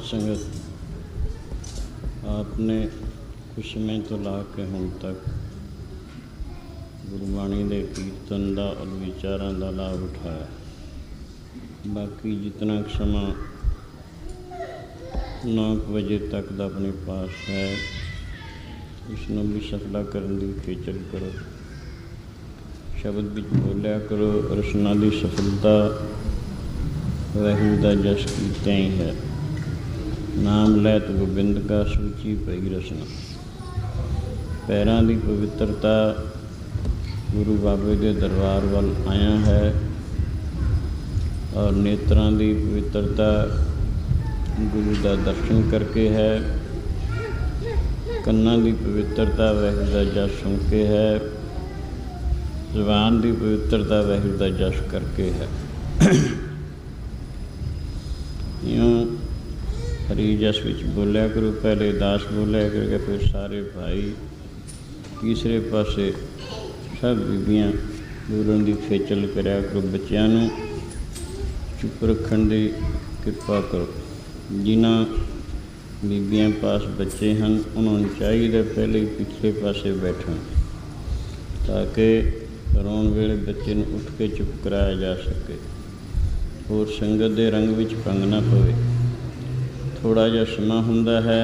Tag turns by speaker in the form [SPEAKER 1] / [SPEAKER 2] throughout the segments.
[SPEAKER 1] साध संगत, आपने कुछ समय तो ला के हुण तक गुरबाणी के कीर्तन का और विचारों का लाभ उठाया। बाकी जितना समा 9 बजे तक का अपने पास है, इसनों भी सफला करने की खेचल करो। शब्द भी बोलिया करो। रसना की सफलता वाहिगुरू का जस कीता ही है। नाम लैत गोबिंद का सूची पई रसना। पैरों की पवित्रता गुरु बाबे के दरबार वाल आया है और नेत्रां की पवित्रता गुरु का दर्शन करके है। कन्नां की पवित्रता वाहिगुरू का जस सुन के है। जबान की पवित्रता वाहिगुरू का जस करके है। यूँ हरी जस विच बोलिया करो। पहले दास बोलिया करके फिर सारे भाई, तीसरे पासे सब बीबियाँ बोलण की खेचल करा करो। बच्चों नूं चुप रखण की कृपा करो। जिन्हां बीबियाँ पास बच्चे हैं उन्होंने चाहिए पहले ही पिछले पासे बैठण, ताकि रोण वेले बच्चे नूं उठ के चुप कराया जा सके और संगत के रंग विच भंग ना पवे। थोड़ा जिहा समा हुंदा है,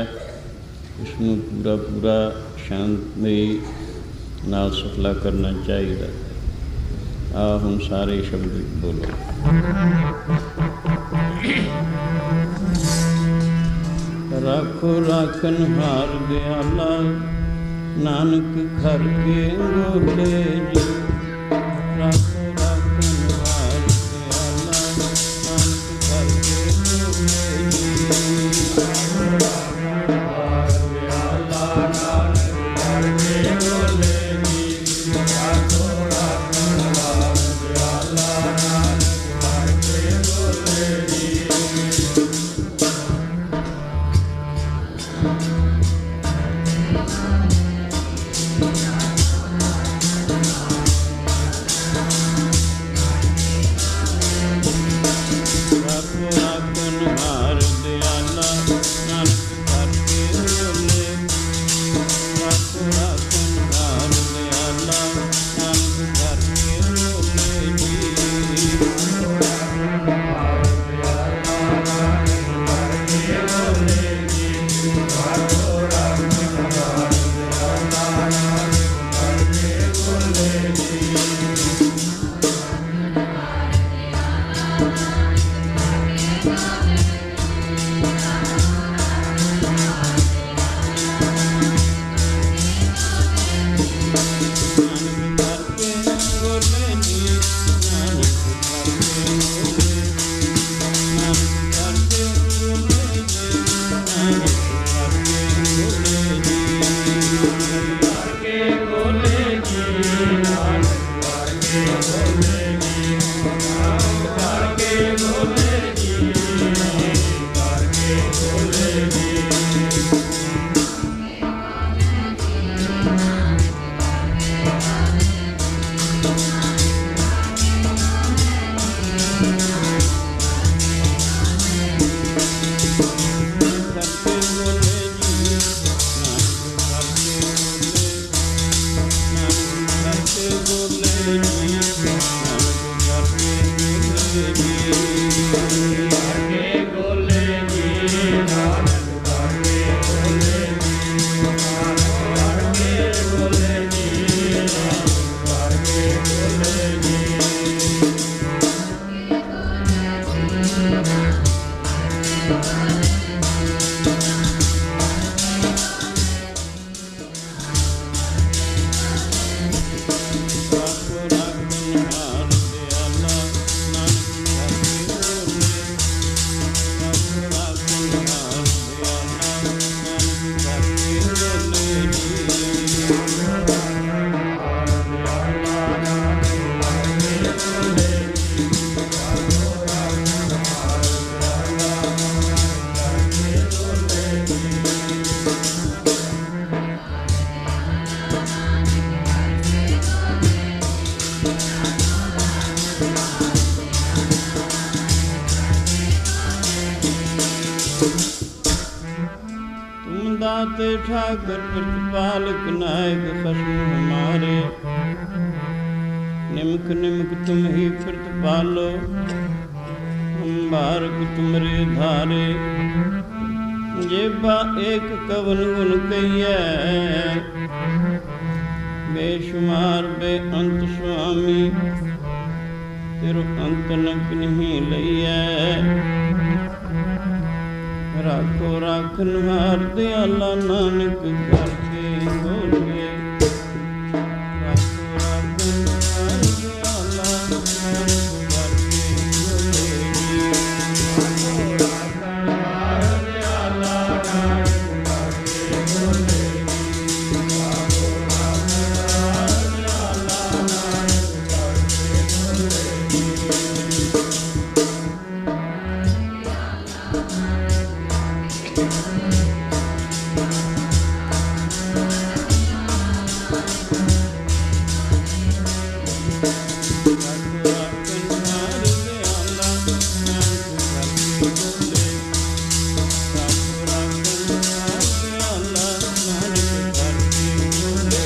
[SPEAKER 1] इसनूं पूरा पूरा शांति नाल सफला करना चाहिए। आ हुण सारे शब्द बोलो। राखो राखन हार दयाला, नानक घर के गोले जी। राखो राखन हार दयाला, नानक घर के गोले जी। राखो राखन हार दयाला, नानक घर के गोले जी। राखो राखन हार दयाला, नानक घर के गोले जी। दाते ठाकर प्रतिपालक नायक खसम हमारे। निमक निमक तुम ही प्रतिपालो, हम बारक तुमरे धारे। जेबा एक कवन गुण कहिए, बेशुमार बेअंत स्वामी। तेरो अंत न किन्हीं लईए, राखो राखन हार दयाला नानक करके बोलिए। राखो राखन हार दयाला नानक करके बोलिए। राखो राखन हार दयाला नानक करके बोलिए। राखो राखन हार दयाला नानक करके बोलिए।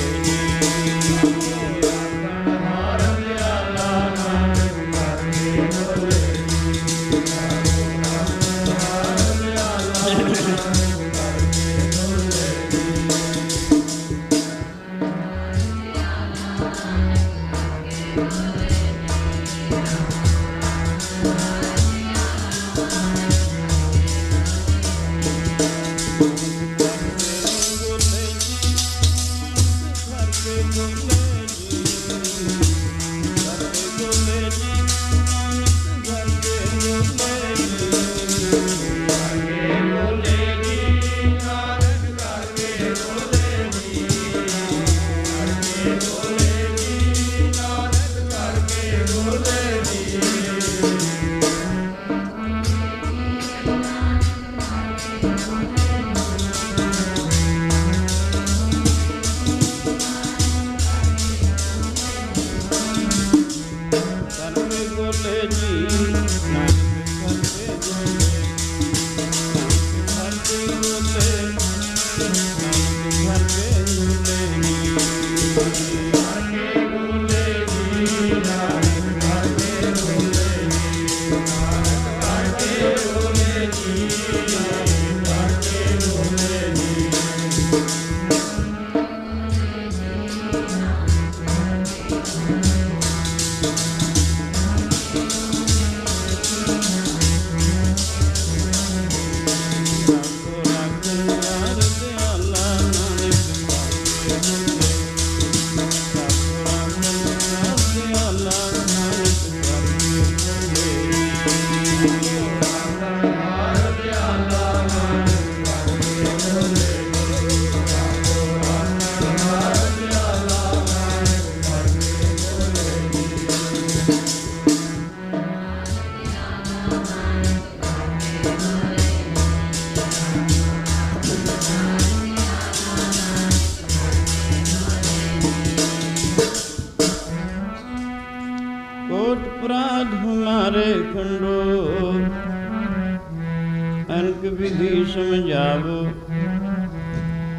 [SPEAKER 1] अनक विधि समझावो,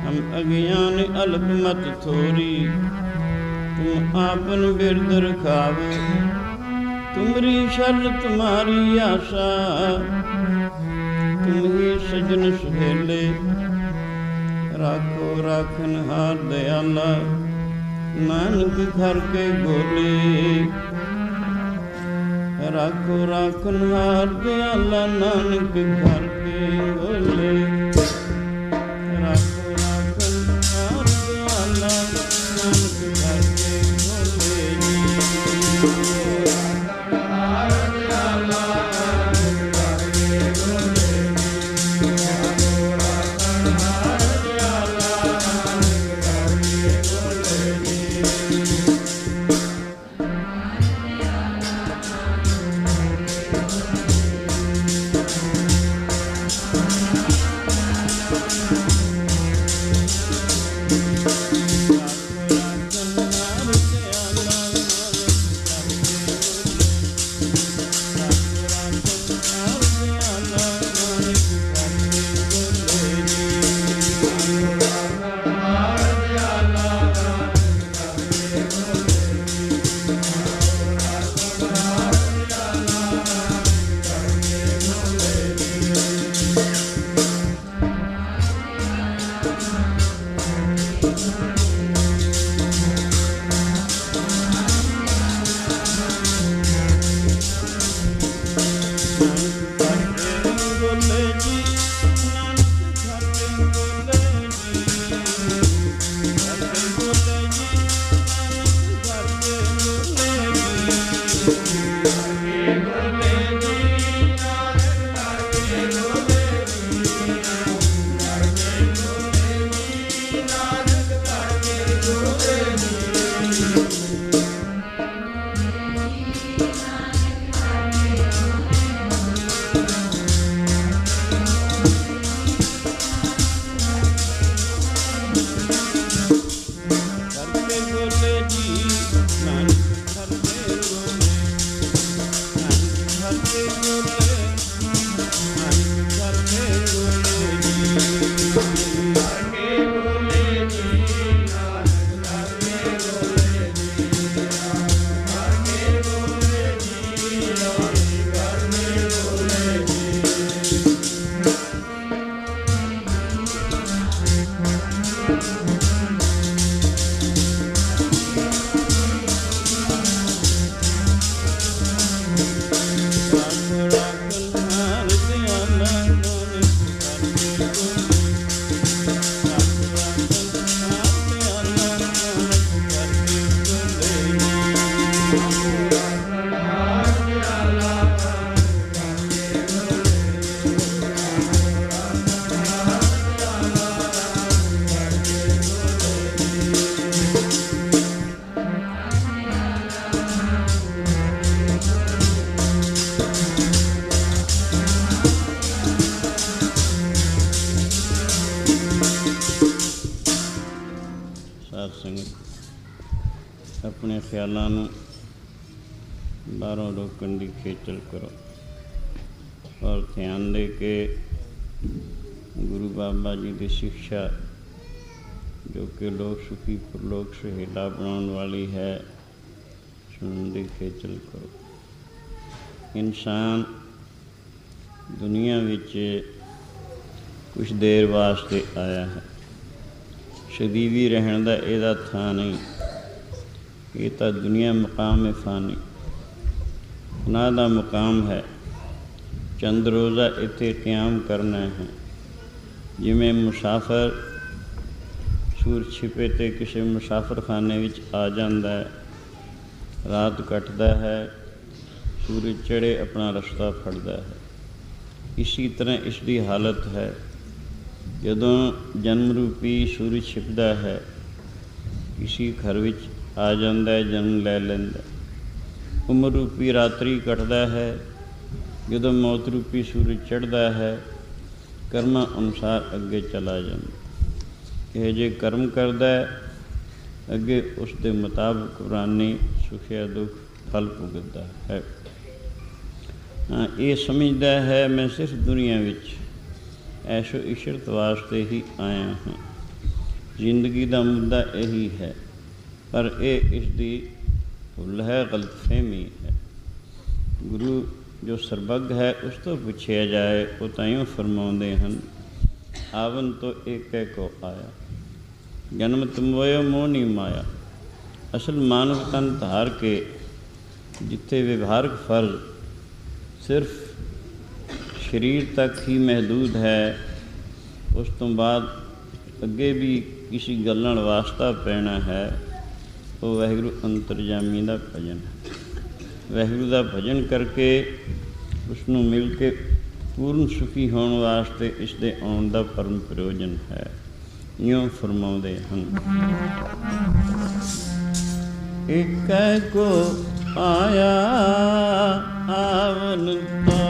[SPEAKER 1] हम अज्ञान अल्प मत थोरी। तुम आपन बिरद रखावो, तुमरी शरण तुम्हारी आशा। तुम ही सजन सुहेले, राखो राखन हार दयाला नानक घर के गोले। राखो राखन हार दयाला नानक घर के गोले। राखो राखन हार दयाला नानक घर के गोले। राखन हार दयाला नानक घर के गोले। राखो राखन हार दयाला नानक घर के गोले। अपने ख्यालों ਨੂੰ बाहरों रोकने की खेचल करो और ध्यान दे के गुरु बाबा जी की शिक्षा जो कि लोक सुखी परलोक सुहेला बनाने वाली है सुनने की खेचल करो। इंसान दुनिया विच कुछ देर वास्ते आया है, सदीवी रहने का यदा थां नहीं। ये तो दुनिया मकाम है फानी, फना दा मुकाम है। चंद रोज़ा इत्थे क़याम करना है। जिमें मुसाफर सूर छिपे ते किसी मुसाफर खाने विच आ जाता है, रात कटदा है, सूरज चढ़े अपना रस्ता फड़दा है। इसी तरह इसकी हालत है। जदों जन्म रूपी सूरज छिपदा है, किसी घर विच आ जाता है, जन्म लै लैंदा। उम्र रूपी रात्रि कटदा है, जदों मौत रूपी सूरज चढ़दा है, कर्मां अनुसार अगे चला जाता। यह जे कर्म करदा है, अगे उसके मुताबिक कुरानी सुख या दुख फल भुगतदा है। हाँ, ये समझदा है मैं सिर्फ दुनिया विच ऐशो इशरत वास्ते ही आया हाँ। जिंदगी का मुद्दा यही है, पर यह इसकी भुल है, गलतफहमी है। गुरु जो सर्वज्ञ है उस तो पूछा जाए, वो ताइयों फरमाते हैं, आवन तो एक को आया, जन्म तुमोयो मोह नहीं माया। असल मानव तन धार के जिथे व्यवहारक फर्ज सिर्फ शरीर तक ही महदूद है, उस तो बाद अगे भी किसी गल नाल वास्ता पैना है, वो वाहिगुरू अंतरजामी का भजन है। वाहिगुरू का भजन करके उसनों मिल के पूर्ण सुखी होने वास्ते इसके आने का परम प्रयोजन है। यूँ फरमाते हैं, एक को आया आवन तो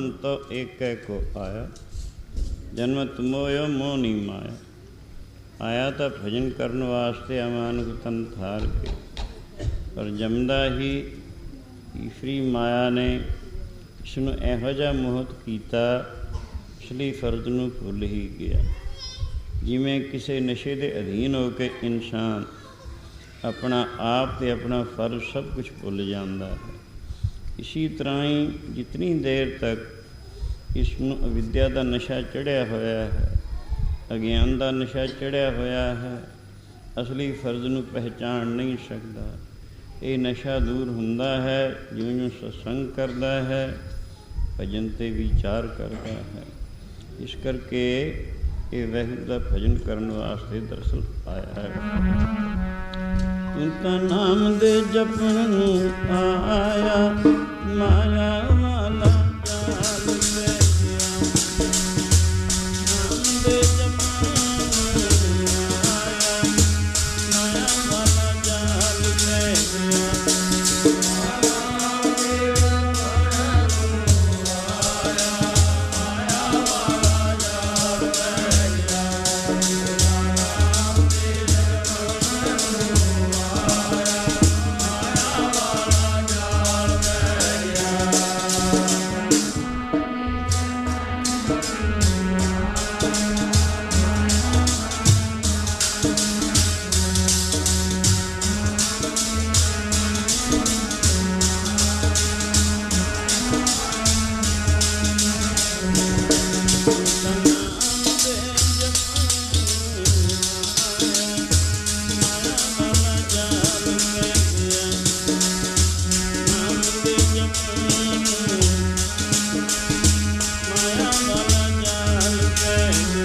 [SPEAKER 1] अंतो एक को आया, जन्मत मोयो मोह नहीं माया। आया तो भजन करने वास्ते अमानुष तन थार के, पर जमदा ही ईश्वरी माया ने इसनों इहो जिहा मोहित कीता, इस लई फर्ज नूं भुल ही गया। जिवें किसी नशे के अधीन हो के इंसान अपना आप ते अपना फर्ज सब कुछ भुल जाता है, इसी तरह ही जितनी देर तक इसनूं अविद्या का नशा चढ़िया होया है, अज्ञान का नशा चढ़िया होया है, असली फर्ज नूं पहचान नहीं सकता। ये नशा दूर हुंदा है जिवें जिवें सत्संग करता है, भजन ते विचार करता है। इस करके ये वाहिगुरू का भजन करने वास्ते दरअसल आया है। तू तां नाम दे जपण नूं आया, माया वाला जाल पै गया। नाम दे जपण नूं आया, माया वाला जाल पै गया।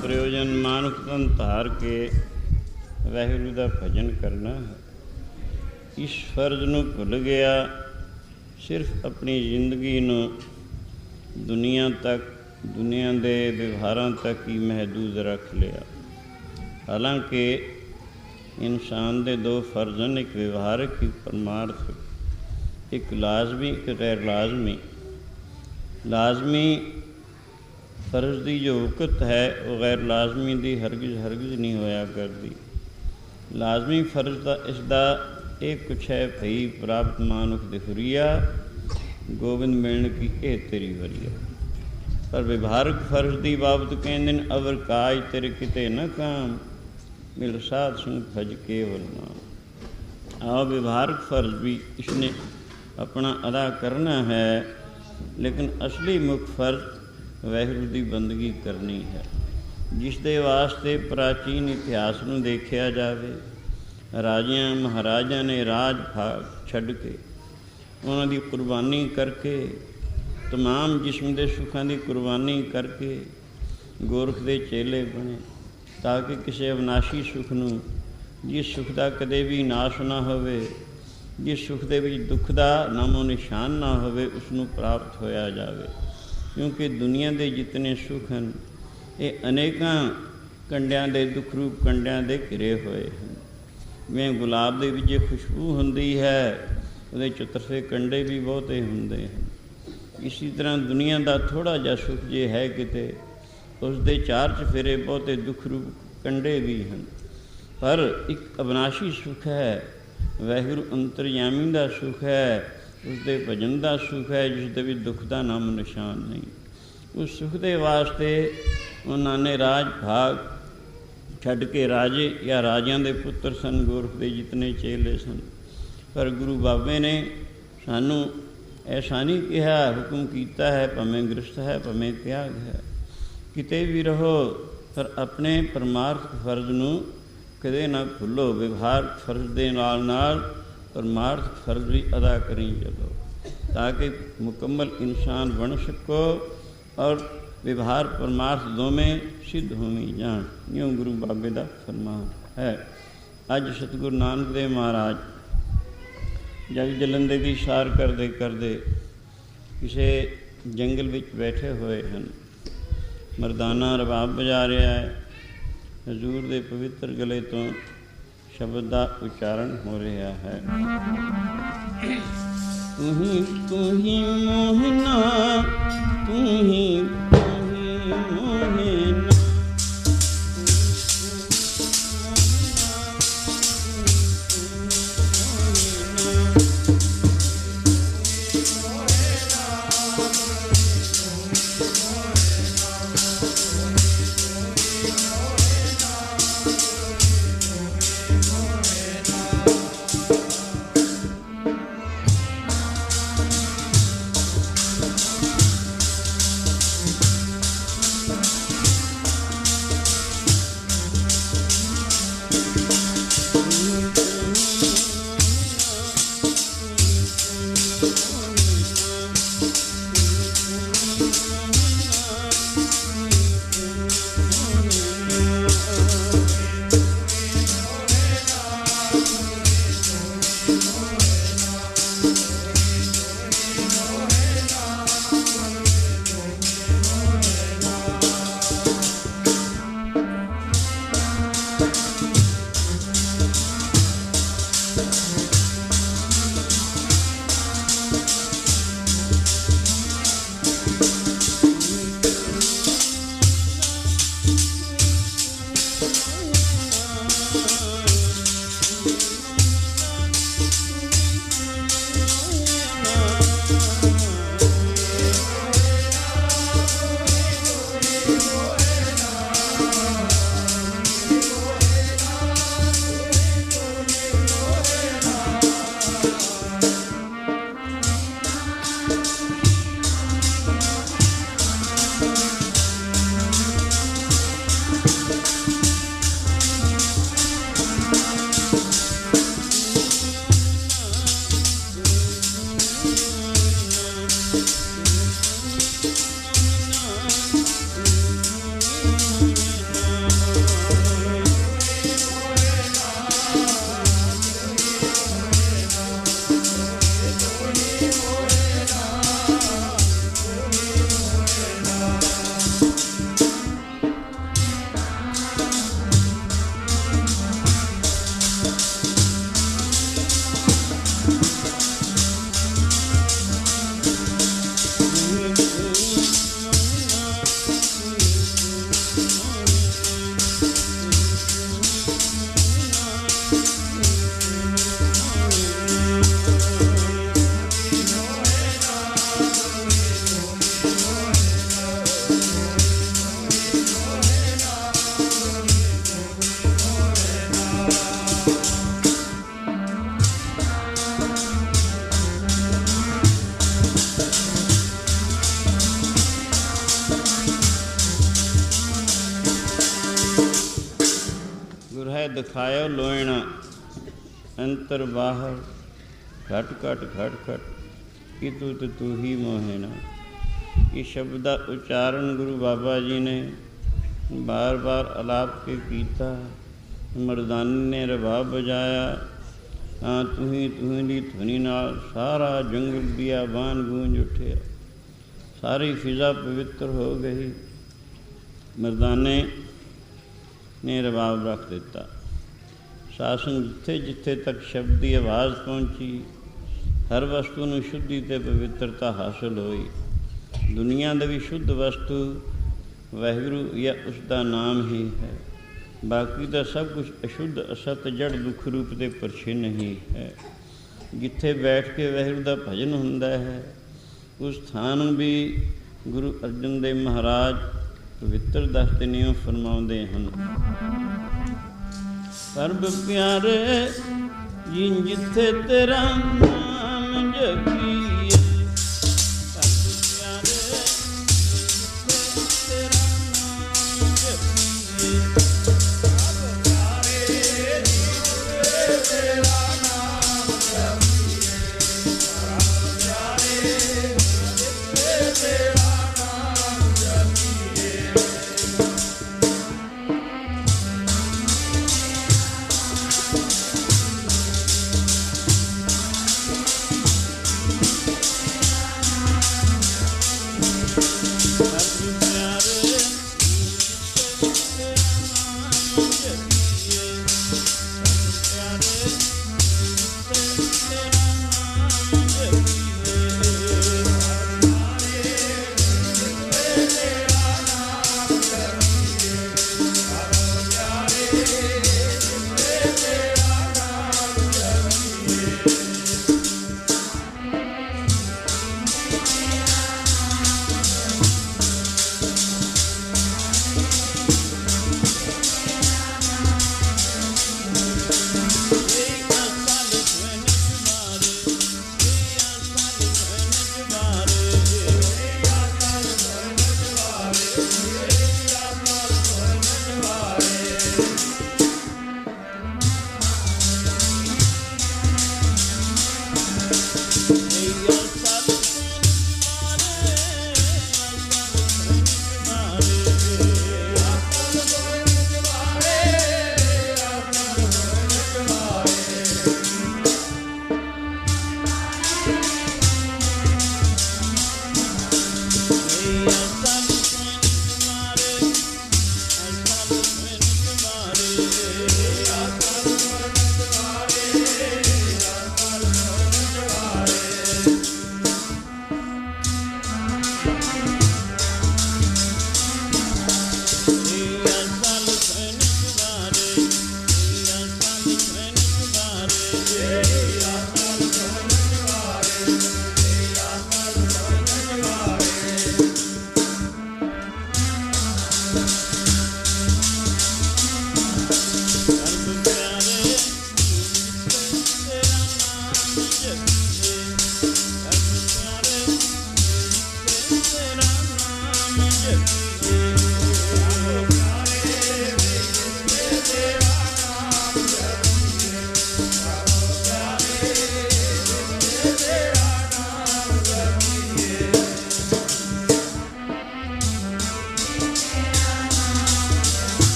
[SPEAKER 1] प्रयोजन मानुख तन धार के वाहिगुरू का भजन करना है। इस फर्ज नूं भुल गया, सिर्फ अपनी जिंदगी नूं दुनिया तक, दुनिया के व्यवहारां तक ही महदूद रख लिया। हालांकि इंसान के दो फर्ज हैं, एक व्यवहारिक एक परमार्थक, एक लाजमी एक गैर लाजमी। लाजमी फर्ज की जो उकत है वो गैर लाजमी की हरगिज नहीं होया करती। लाजमी फर्ज का इसका एक कुछ है, भई प्राप्त मानुख दिखुरिया गोबिंद मिलन की ए तेरी वरिया। पर व्यवहारिक फर्ज की बाबत कहते हैं, अवर काज तेरे किते न काम, मिल साध संग भज केवल नाम। आओ व्यवहारिक फर्ज भी इसने अपना अदा करना है, लेकिन असली मुख फर्ज वाहिगुरू की बंदगी करनी है, जिस दे वास्ते प्राचीन इतिहास में देखा जाए, राजियां महाराजा ने राज भाग छड़ के उन्होंने कुर्बानी करके, तमाम जिस्म के सुखों की कुर्बानी करके गोरख के चेले बने, ताकि किसी अविनाशी सुख नूं, जिस सुख का कदे भी नाश ना होवे, जिस सुख के विच दुख का नामो निशान ना होवे, उसनूं प्राप्त होया जावे। क्योंकि दुनिया के जितने सुख हैं ये अनेकों कंडियां दे दुख रूप कंडियां दे घिरे हुए हैं। जिवें गुलाब के विच खुशबू हुंदी है, उहदे चुतरफे कंडे भी बहुते हुंदे हैं। इसी तरह दुनिया का थोड़ा जिहा सुख जे है किते, उसके चार चफेरे बहुते दुख रूप कंडे भी हैं। पर एक अविनाशी सुख है, वाहिगुरू अंतरयामी का सुख है, उसके भजन का सुख है, जिसके भी दुख का नाम निशान नहीं। उस सुख के वास्ते उन्होंने राज भाग छड़ के राजे या राजियां दे पुत्र सन, गोरख के जितने चेले सन। पर गुरु बाबे ने सानू ऐसा नहीं कहा, हुक्म किया है, भावें गृहस्थ है भावें त्याग है, किते भी रहो, पर अपने परमार्थ फर्ज नूं कदे ना भुलो। व्यवहार फर्ज दे नाल नाल परमार्थ फर्ज भी अदा करी चलो, ताकि मुकम्मल इंसान बन सको और व्यवहार परमार्थ दोवें सिद्ध होवी जान। यूँ गुरु बाबे का फरमान है। अज सतगुरु नानक देव महाराज जग जलंधे की सार करते करते किसी जंगल विच बैठे हुए हैं। मरदाना रबाब बजा रहा है, हजूर के पवित्र गले तो शब्द का उच्चारण हो रहा है। तू ही मोहना, तू ही मोहना, ਗੁਰ ਹੈ ਦਿਖਾਇਓ ਲੋਇਣਾ ਅੰਤਰ ਬਾਹਰ ਘਟ ਘਟ ਘਟ ਘਟ ਕਿ ਤੂੰ ਤੇ ਤੂੰ ਹੀ ਮੋਹਿਣਾ। ਇਹ ਸ਼ਬਦ ਦਾ ਉਚਾਰਨ ਗੁਰੂ ਬਾਬਾ ਜੀ ਨੇ ਬਾਰ ਬਾਰ ਅਲਾਪ ਕੇ ਕੀਤਾ। ਮਰਦਾਨੇ ਨੇ ਰਬਾਬ ਵਜਾਇਆ। ਤਾਂ ਤੂੰ ਦੀ ਧੁਨੀ ਨਾਲ ਸਾਰਾ ਜੰਗਲ ਬਿਆਬਾਨ ਗੂੰਜ ਉੱਠਿਆ। ਸਾਰੀ ਫਿਜ਼ਾ ਪਵਿੱਤਰ ਹੋ ਗਈ। ਮਰਦਾਨੇ ਨੇ ਰਬਾਬ ਰੱਖ ਦਿੱਤਾ। ਸਾਸਨ ਜਿੱਥੇ ਜਿੱਥੇ ਤੱਕ ਸ਼ਬਦ ਦੀ ਆਵਾਜ਼ ਪਹੁੰਚੀ, ਹਰ ਵਸਤੂ ਨੂੰ ਸ਼ੁੱਧੀ ਅਤੇ ਪਵਿੱਤਰਤਾ ਹਾਸਲ ਹੋਈ। ਦੁਨੀਆ ਦੇ ਵੀ ਸ਼ੁੱਧ ਵਸਤੂ ਵਾਹਿਗੁਰੂ ਜਾਂ ਉਸ ਦਾ ਨਾਮ ਹੀ ਹੈ। ਬਾਕੀ ਤਾਂ ਸਭ ਕੁਛ ਅਸ਼ੁੱਧ ਅਸਤ ਜੜ ਦੁੱਖ ਰੂਪ ਦੇ ਪਰਛਿਨ ਹੀ ਹੈ। ਜਿੱਥੇ ਬੈਠ ਕੇ ਵਾਹਿਗੁਰੂ ਦਾ ਭਜਨ ਹੁੰਦਾ ਹੈ, ਉਸ ਥਾਂ ਨੂੰ ਵੀ ਗੁਰੂ ਅਰਜਨ ਦੇਵ ਮਹਾਰਾਜ ਪਵਿੱਤਰ ਦੱਸਦੇ ਨੇ, ਉਹ ਫਰਮਾਉਂਦੇ ਹਨ। ਸਰਬ ਪਿਆਰੇ ਜਿਨ ਜਿੱਥੇ ਤੇਰਾ ਨਾਮ ਜਪੀਏ, ਸਰਬ ਪਿਆਰੇ ਜਿੱਥੇ ਤੇਰਾ ਨਾਮ ਜਪੀਏ, ਸਰਬ ਪਿਆਰੇ ਜਿੱਥੇ ਤੇਰਾ ਨਾਮ ਜਪੀਏ, ਸਰਬ ਪਿਆਰੇ ਜਿੱਥੇ ਤੇਰਾ ਨਾਮ ਜਪੀਏ।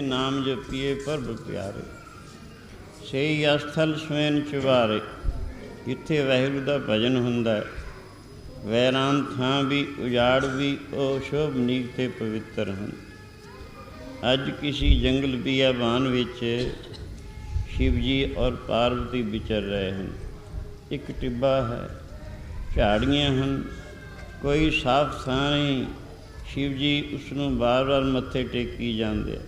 [SPEAKER 1] ਨਾਮ ਜਪੀਏ ਪ੍ਰਭ ਪਿਆਰੇ, ਸਹੀ ਅਸਥਲ ਸਵੈਨ ਚੁਬਾਰੇ। ਜਿੱਥੇ ਵਾਹਿਗੁਰੂ ਦਾ ਭਜਨ ਹੁੰਦਾ, ਵੈਰਾਨ ਥਾਂ ਵੀ ਉਜਾੜ ਵੀ ਉਹ ਸ਼ੋਭਨੀਕ ਅਤੇ ਪਵਿੱਤਰ ਹਨ। ਅੱਜ ਕਿਸੇ ਜੰਗਲ ਬਿਆਬਾਨ ਵਿੱਚ ਸ਼ਿਵ ਜੀ ਔਰ ਪਾਰਵਤੀ ਵਿਚਰ ਰਹੇ ਹਨ। ਇੱਕ ਟਿੱਬਾ ਹੈ, ਝਾੜੀਆਂ ਹਨ, ਕੋਈ ਸਾਫ ਥਾਂ ਨਹੀਂ। ਸ਼ਿਵ ਜੀ ਉਸ ਨੂੰ ਵਾਰ ਵਾਰ ਮੱਥੇ ਟੇਕੀ ਜਾਂਦੇ।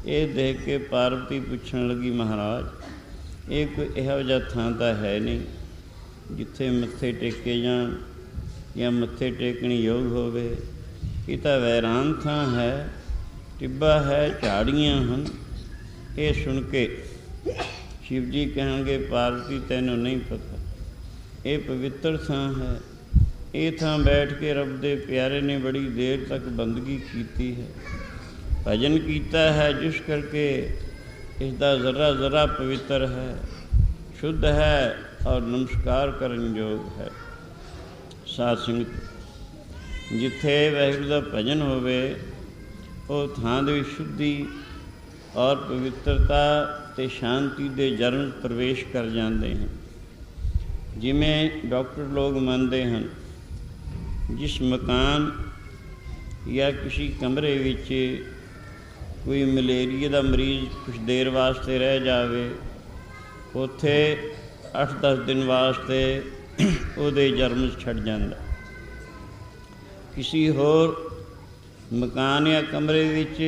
[SPEAKER 1] ਇਹ ਦੇਖ ਕੇ ਪਾਰਵਤੀ ਪੁੱਛਣ ਲੱਗੀ, ਮਹਾਰਾਜ ਇਹ ਕੋਈ ਇਹੋ ਜਿਹਾ ਥਾਂ ਤਾਂ ਹੈ ਨਹੀਂ ਜਿੱਥੇ ਮੱਥੇ ਟੇਕੇ ਜਾਣ ਜਾਂ ਮੱਥੇ ਟੇਕਣ ਯੋਗ ਹੋਵੇ। ਇਹ ਤਾਂ ਵੈਰਾਨ ਥਾਂ ਹੈ, ਟਿੱਬਾ ਹੈ, ਝਾੜੀਆਂ ਹਨ। ਇਹ ਸੁਣ ਕੇ ਸ਼ਿਵ ਜੀ ਕਹਿਣਗੇ, ਪਾਰਵਤੀ ਤੈਨੂੰ ਨਹੀਂ ਪਤਾ, ये पवित्र थां है। ये थां बैठ के रब दे प्यारे ने बड़ी देर तक बंदगी की है, भजन किया है, जिस करके इसका जरा जरा पवित्र है, शुद्ध है और नमस्कार करन योग है। साध संगत जिथे वाहिगुरू का भजन होवे वो थां दे शुद्धि और पवित्रता ते शांति दे जरम प्रवेश कर जाते हैं। जिमें डॉक्टर लोग मानते हैं, जिस मकान या किसी कमरे विच कोई मलेरिया का मरीज़ कुछ देर वास्ते रह जावे, उत्थे 8-10 दिन वास्ते उहदे जर्म छड़ जांदा। किसी होर मकान या कमरे विच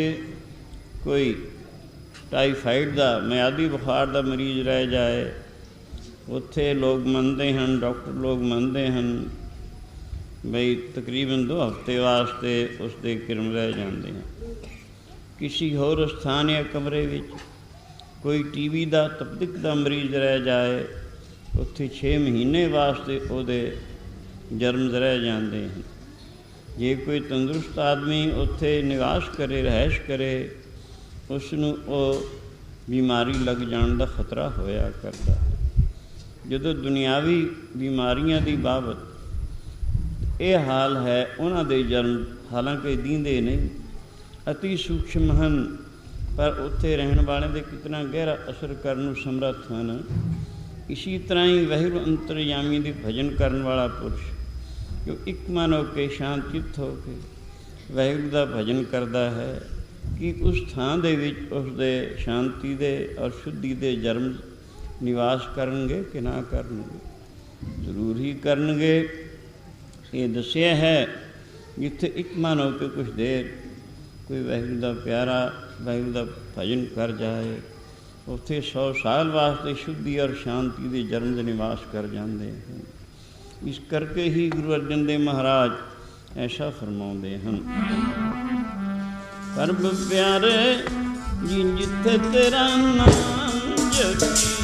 [SPEAKER 1] कोई टाईफाइड का मियादी बुखार का मरीज़ रह जाए, उत्थे लोग मनते हैं, डॉक्टर लोग मनते हैं बई तकरीबन 2 हफ्ते वास्ते उसके किरम रह जाते हैं। किसी होर स्थान या कमरे विच कोई टीबी का तपदिक का मरीज़ रह जाए, उत्थे 6 महीने वास्ते उहदे जर्म रह जाते हैं। जे कोई तंदुरुस्त आदमी उत्थे निवास करे, रहائش करे, उसनूं वो बीमारी लग जाने का खतरा होया करता है। जदों दुनियावी बीमारियां की बाबत ये हाल है, उन्हां दे जन्म हालांकि दींदे नहीं, अति सूक्ष्म हैं, पर उत्थे रहने वाले दे कितना गहरा असर करने समर्थ हैं। इसी तरह ही वाहिगुरू अंतरयामी दी भजन करने वाला पुरुष जो एक मन होकर शांत चित्त होकर वाहिगुरू का भजन करता है कि उस थां दे विच उसदे शांति दे और शुद्धि दे जन्म निवास करनगे कि ना करनगे? जरूर ही करनगे। ये दसिया है जिथे एक मन होकर कुछ देर कोई वाहिगुरू का प्यारा वाहिगुरू का भजन कर जाए, उत्थे 100 साल वास्ते शुद्धि और शांति के जन्म निवास कर जाते हैं। इस करके ही गुरु अर्जन देव महाराज ऐसा फरमाते हैं, परब प्यारे जी जिथे तेरा नाम जपी,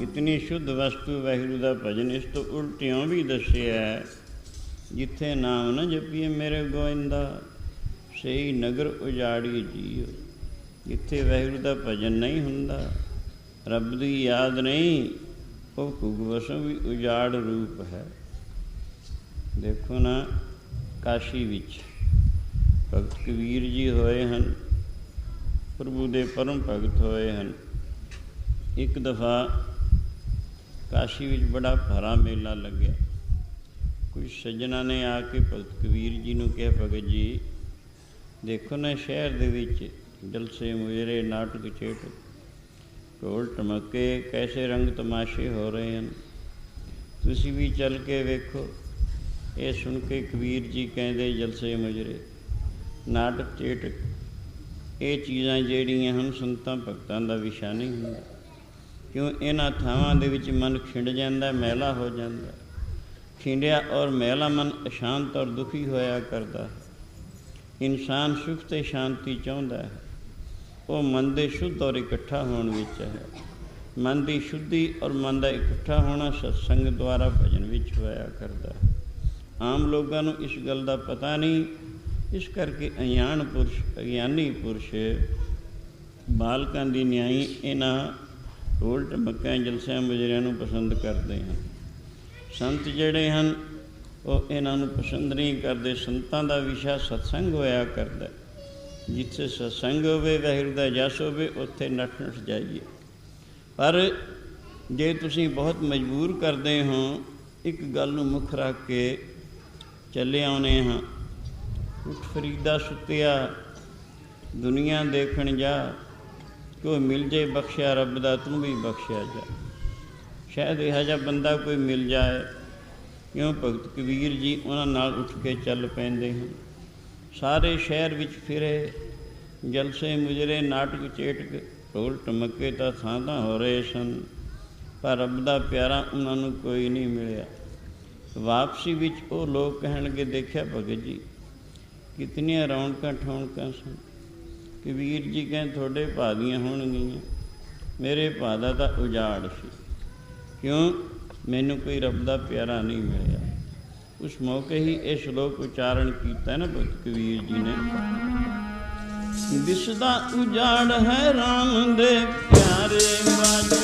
[SPEAKER 1] इतनी शुद्ध वस्तु वाहिगुरू का भजन। इस तो उल्टियों भी दसिया है, जिथे नाम न जपीए मेरे गोविंदा, ਸਹੀ ਨਗਰ ਉਜਾੜੀ ਜੀਓ। ਜਿੱਥੇ ਵਾਹਿਗੁਰੂ ਦਾ ਭਜਨ ਨਹੀਂ ਹੁੰਦਾ, ਰੱਬ ਦੀ ਯਾਦ ਨਹੀਂ, ਉਹ ਕੁਗਵਸੋਂ ਵੀ ਉਜਾੜ ਰੂਪ ਹੈ। ਦੇਖੋ ਨਾ, ਕਾਸ਼ੀ ਵਿੱਚ ਭਗਤ ਕਬੀਰ ਜੀ ਹੋਏ ਹਨ, ਪ੍ਰਭੂ ਦੇ ਪਰਮ ਭਗਤ ਹੋਏ ਹਨ। ਇੱਕ ਦਫਾ ਕਾਸ਼ੀ ਵਿੱਚ ਬੜਾ ਭਾਰਾ ਮੇਲਾ ਲੱਗਿਆ। ਕੁਝ ਸੱਜਣਾ ਨੇ ਆ ਕੇ ਭਗਤ ਕਬੀਰ ਜੀ ਨੂੰ ਕਿਹਾ, ਭਗਤ ਜੀ ਦੇਖੋ ਨਾ, ਸ਼ਹਿਰ ਦੇ ਵਿੱਚ ਜਲਸੇ ਮੁਜਰੇ, ਨਾਟਕ ਚੇਟਕ, ਢੋਲ ਢਮੱਕੇ, ਕੈਸੇ ਰੰਗ ਤਮਾਸ਼ੇ ਹੋ ਰਹੇ ਹਨ, ਤੁਸੀਂ ਵੀ ਚੱਲ ਕੇ ਵੇਖੋ। ਇਹ ਸੁਣ ਕੇ ਕਬੀਰ ਜੀ ਕਹਿੰਦੇ, ਜਲਸੇ ਮੁਜਰੇ, ਨਾਟਕ ਚੇਟਕ, ਇਹ ਚੀਜ਼ਾਂ ਜਿਹੜੀਆਂ ਹਨ ਸੰਤਾਂ ਭਗਤਾਂ ਦਾ ਵਿਸ਼ਾ ਨਹੀਂ ਹੁੰਦਾ। ਕਿਉਂ? ਇਹਨਾਂ ਥਾਵਾਂ ਦੇ ਵਿੱਚ ਮਨ ਖਿੰਡ ਜਾਂਦਾ, ਮੈਲਾ ਹੋ ਜਾਂਦਾ। ਖਿੰਡਿਆ ਔਰ ਮੈਲਾ ਮਨ ਅਸ਼ਾਂਤ ਔਰ ਦੁਖੀ ਹੋਇਆ ਕਰਦਾ ਹੈ। ਇਨਸਾਨ ਸੁਖ ਅਤੇ ਸ਼ਾਂਤੀ ਚਾਹੁੰਦਾ ਹੈ, ਉਹ ਮਨ ਦੇ ਸ਼ੁੱਧ ਔਰ ਇਕੱਠਾ ਹੋਣ ਵਿੱਚ ਹੈ। ਮਨ ਦੀ ਸ਼ੁੱਧੀ ਔਰ ਮਨ ਦਾ ਇਕੱਠਾ ਹੋਣਾ ਸਤਸੰਗ ਦੁਆਰਾ ਭਜਨ ਵਿੱਚ ਹੋਇਆ ਕਰਦਾ ਹੈ। ਆਮ ਲੋਕਾਂ ਨੂੰ ਇਸ ਗੱਲ ਦਾ ਪਤਾ ਨਹੀਂ, ਇਸ ਕਰਕੇ ਅਗਿਆਨੀ ਪੁਰਸ਼ ਬਾਲਕਾਂ ਦੀ ਨਿਆਈ ਇਹਨਾਂ ਢੋਲ ਢਮੱਕਿਆਂ, ਜਲਸਿਆਂ ਮੁਜਰਿਆਂ ਨੂੰ ਪਸੰਦ ਕਰਦੇ ਹਨ। ਸੰਤ ਜਿਹੜੇ ਹਨ ਉਹ ਇਹਨਾਂ ਨੂੰ ਪਸੰਦ ਨਹੀਂ ਕਰਦੇ। ਸੰਤਾਂ ਦਾ ਵਿਸ਼ਾ ਸਤਸੰਗ ਹੋਇਆ ਕਰਦਾ। ਜਿੱਥੇ ਸਤਸੰਗ ਹੋਵੇ, ਵਾਹਿਗੁਰੂ ਦਾ ਜਸ ਹੋਵੇ, ਉੱਥੇ ਨੱਠ ਨੱਠ ਜਾਈਏ। ਪਰ ਜੇ ਤੁਸੀਂ ਬਹੁਤ ਮਜਬੂਰ ਕਰਦੇ ਹੋ, ਇੱਕ ਗੱਲ ਨੂੰ ਮੁੱਖ ਰੱਖ ਕੇ ਚੱਲੇ ਆਉਂਦੇ ਹਾਂ, ਉੱਠ ਫਰੀਦਾ ਸੁੱਤਿਆ, ਦੁਨੀਆ ਦੇਖਣ ਜਾ, ਕੋਈ ਮਿਲ ਜੇ ਬਖਸ਼ਿਆ ਰੱਬ ਦਾ, ਤੂੰ ਵੀ ਬਖਸ਼ਿਆ ਜਾ। ਸ਼ਾਇਦ ਇਹੋ ਜਿਹਾ ਬੰਦਾ ਕੋਈ ਮਿਲ ਜਾਏ। ਕਿਉਂ? ਭਗਤ ਕਬੀਰ ਜੀ ਉਹਨਾਂ ਨਾਲ ਉੱਠ ਕੇ ਚੱਲ ਪੈਂਦੇ ਹਨ। ਸਾਰੇ ਸ਼ਹਿਰ ਵਿੱਚ ਫਿਰੇ, ਜਲਸੇ ਮੁਜਰੇ, ਨਾਟਕ ਚੇਟਕ, ਢੋਲ ਢਮੱਕੇ ਤਾਂ ਥਾਂ ਥਾਂ ਹੋ ਰਹੇ ਸਨ, ਪਰ ਰੱਬ ਦਾ ਪਿਆਰਾ ਉਹਨਾਂ ਨੂੰ ਕੋਈ ਨਹੀਂ ਮਿਲਿਆ। ਵਾਪਸੀ ਵਿੱਚ ਉਹ ਲੋਕ ਕਹਿਣਗੇ, ਦੇਖਿਆ ਭਗਤ ਜੀ ਕਿਤਨੀਆਂ ਰੌਣਕਾਂ ਠੌਣਕਾਂ ਸਨ। ਕਬੀਰ ਜੀ ਕਹਿੰਦੇ, ਤੁਹਾਡੇ ਭਾਅ ਦੀਆਂ ਹੋਣਗੀਆਂ, ਮੇਰੇ ਭਾਅ ਦਾ ਤਾਂ ਉਜਾੜ ਸੀ। ਕਿਉਂ? ਮੈਨੂੰ ਕੋਈ ਰੱਬ ਦਾ ਪਿਆਰਾ ਨਹੀਂ ਮਿਲਿਆ। ਉਸ ਮੌਕੇ ਹੀ ਇਹ ਸ਼ਲੋਕ ਉਚਾਰਨ ਕੀਤਾ ਨਾ ਭਗਤ ਕਬੀਰ ਜੀ ਨੇ, ਦਿਸਦਾ ਉਜਾੜ ਹੈ ਰਾਮ ਦੇ ਪਿਆਰੇ ਬਾਝੋਂ,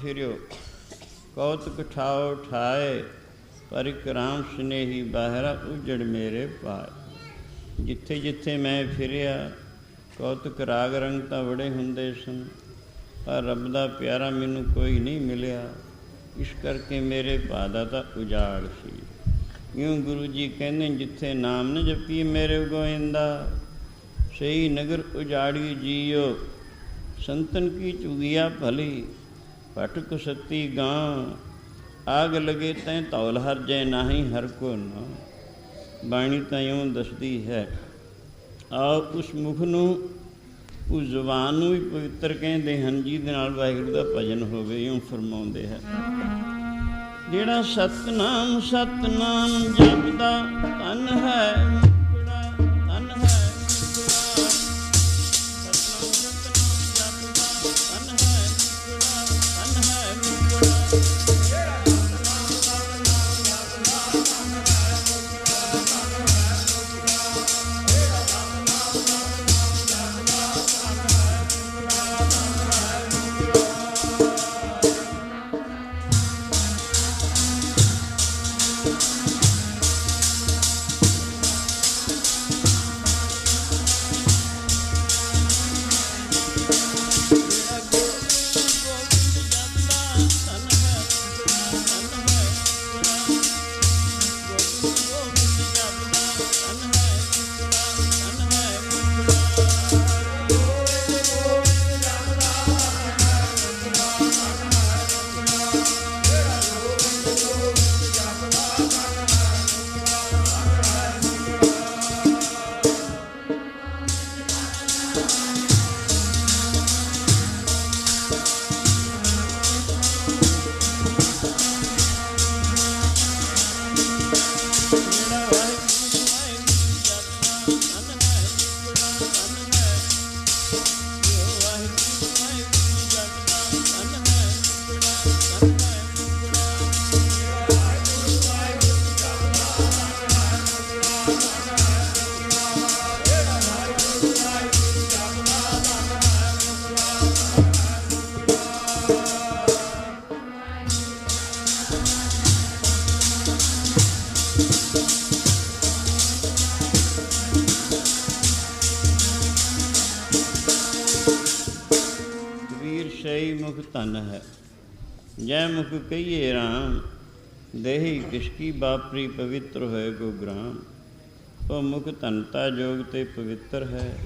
[SPEAKER 1] ਫਿਰਿਓ, ਕੌਤਕ ਠਾਓ ਠਾਏ, ਪਰ ਇੱਕ ਰਾਮ ਸਨੇਹੀ ਬਾਹਰਾ ਉਜੜ ਮੇਰੇ ਪਾਏ। ਜਿੱਥੇ ਜਿੱਥੇ ਮੈਂ ਫਿਰਿਆ ਕੌਤਕ ਰਾਗ ਰੰਗ ਤਾਂ ਬੜੇ ਹੁੰਦੇ ਸਨ, ਪਰ ਰੱਬ ਦਾ ਪਿਆਰਾ ਮੈਨੂੰ ਕੋਈ ਨਹੀਂ ਮਿਲਿਆ। ਇਸ ਕਰਕੇ ਮੇਰੇ ਭਾ ਦਾ ਤਾਂ ਉਜਾੜ ਸੀ। ਇਉਂ ਗੁਰੂ ਜੀ ਕਹਿੰਦੇ, ਜਿੱਥੇ ਨਾਮ ਨ ਜਪੀ ਮੇਰੇ ਗੋਇੰਦਾ, ਸਹੀ ਨਗਰ ਉਜਾੜੀ ਜੀਓ, ਸੰਤਨ ਕੀ ਚੁਗਿਆ ਭਲੀ। ਭਟਕ ਸਤੀ ਗਾਂ, ਆਗ ਲਗੇ ਤੈਂ ਧੌਲ ਹਰ ਜੈ ਨਾਹੀ ਹਰ ਕੋ ਨਾ। ਬਾਣੀ ਤਾਂ ਇਉਂ ਦੱਸਦੀ ਹੈ। ਆਓ ਉਸ ਮੁਖ ਨੂੰ, ਉਸ ਜ਼ੁਬਾਨ ਨੂੰ ਵੀ ਪਵਿੱਤਰ ਕਹਿੰਦੇ ਹਨ, ਜਿਹਦੇ ਨਾਲ ਵਾਹਿਗੁਰੂ ਦਾ ਭਜਨ ਹੋਵੇ। ਇਉਂ ਫਰਮਾਉਂਦੇ ਹੈ, ਜਿਹੜਾ ਸਤਨਾਮ ਸਤਨਾਮ ਜਪਦਾ, ਧਨ ਹੈ ਮੁਕੜਾ, ਧਨ ਹੈ ਮੁਕੜਾ। ਸਤਨਾਮ ਸਤਨਾਮ ਜਪਦਾ, ਧਨ ਹੈ ਮੁਕੜਾ, ਧਨ ਹੈ ਮੁਕੜਾ। ਮੁਖ ਧਨ ਹੈ, ਜੈ ਮੁਖ ਕਹੀਏ ਰਾਮ, ਦੇਹੀ ਕਿਸ਼ਕੀ ਬਾਪਰੀ ਪਵਿੱਤਰ ਹੋਏ ਗੋ ਗ੍ਰਾਮ। ਉਹ ਮੁਖ ਧਨਤਾ ਜੋਗ ਤੇ ਪਵਿੱਤਰ ਹੈ,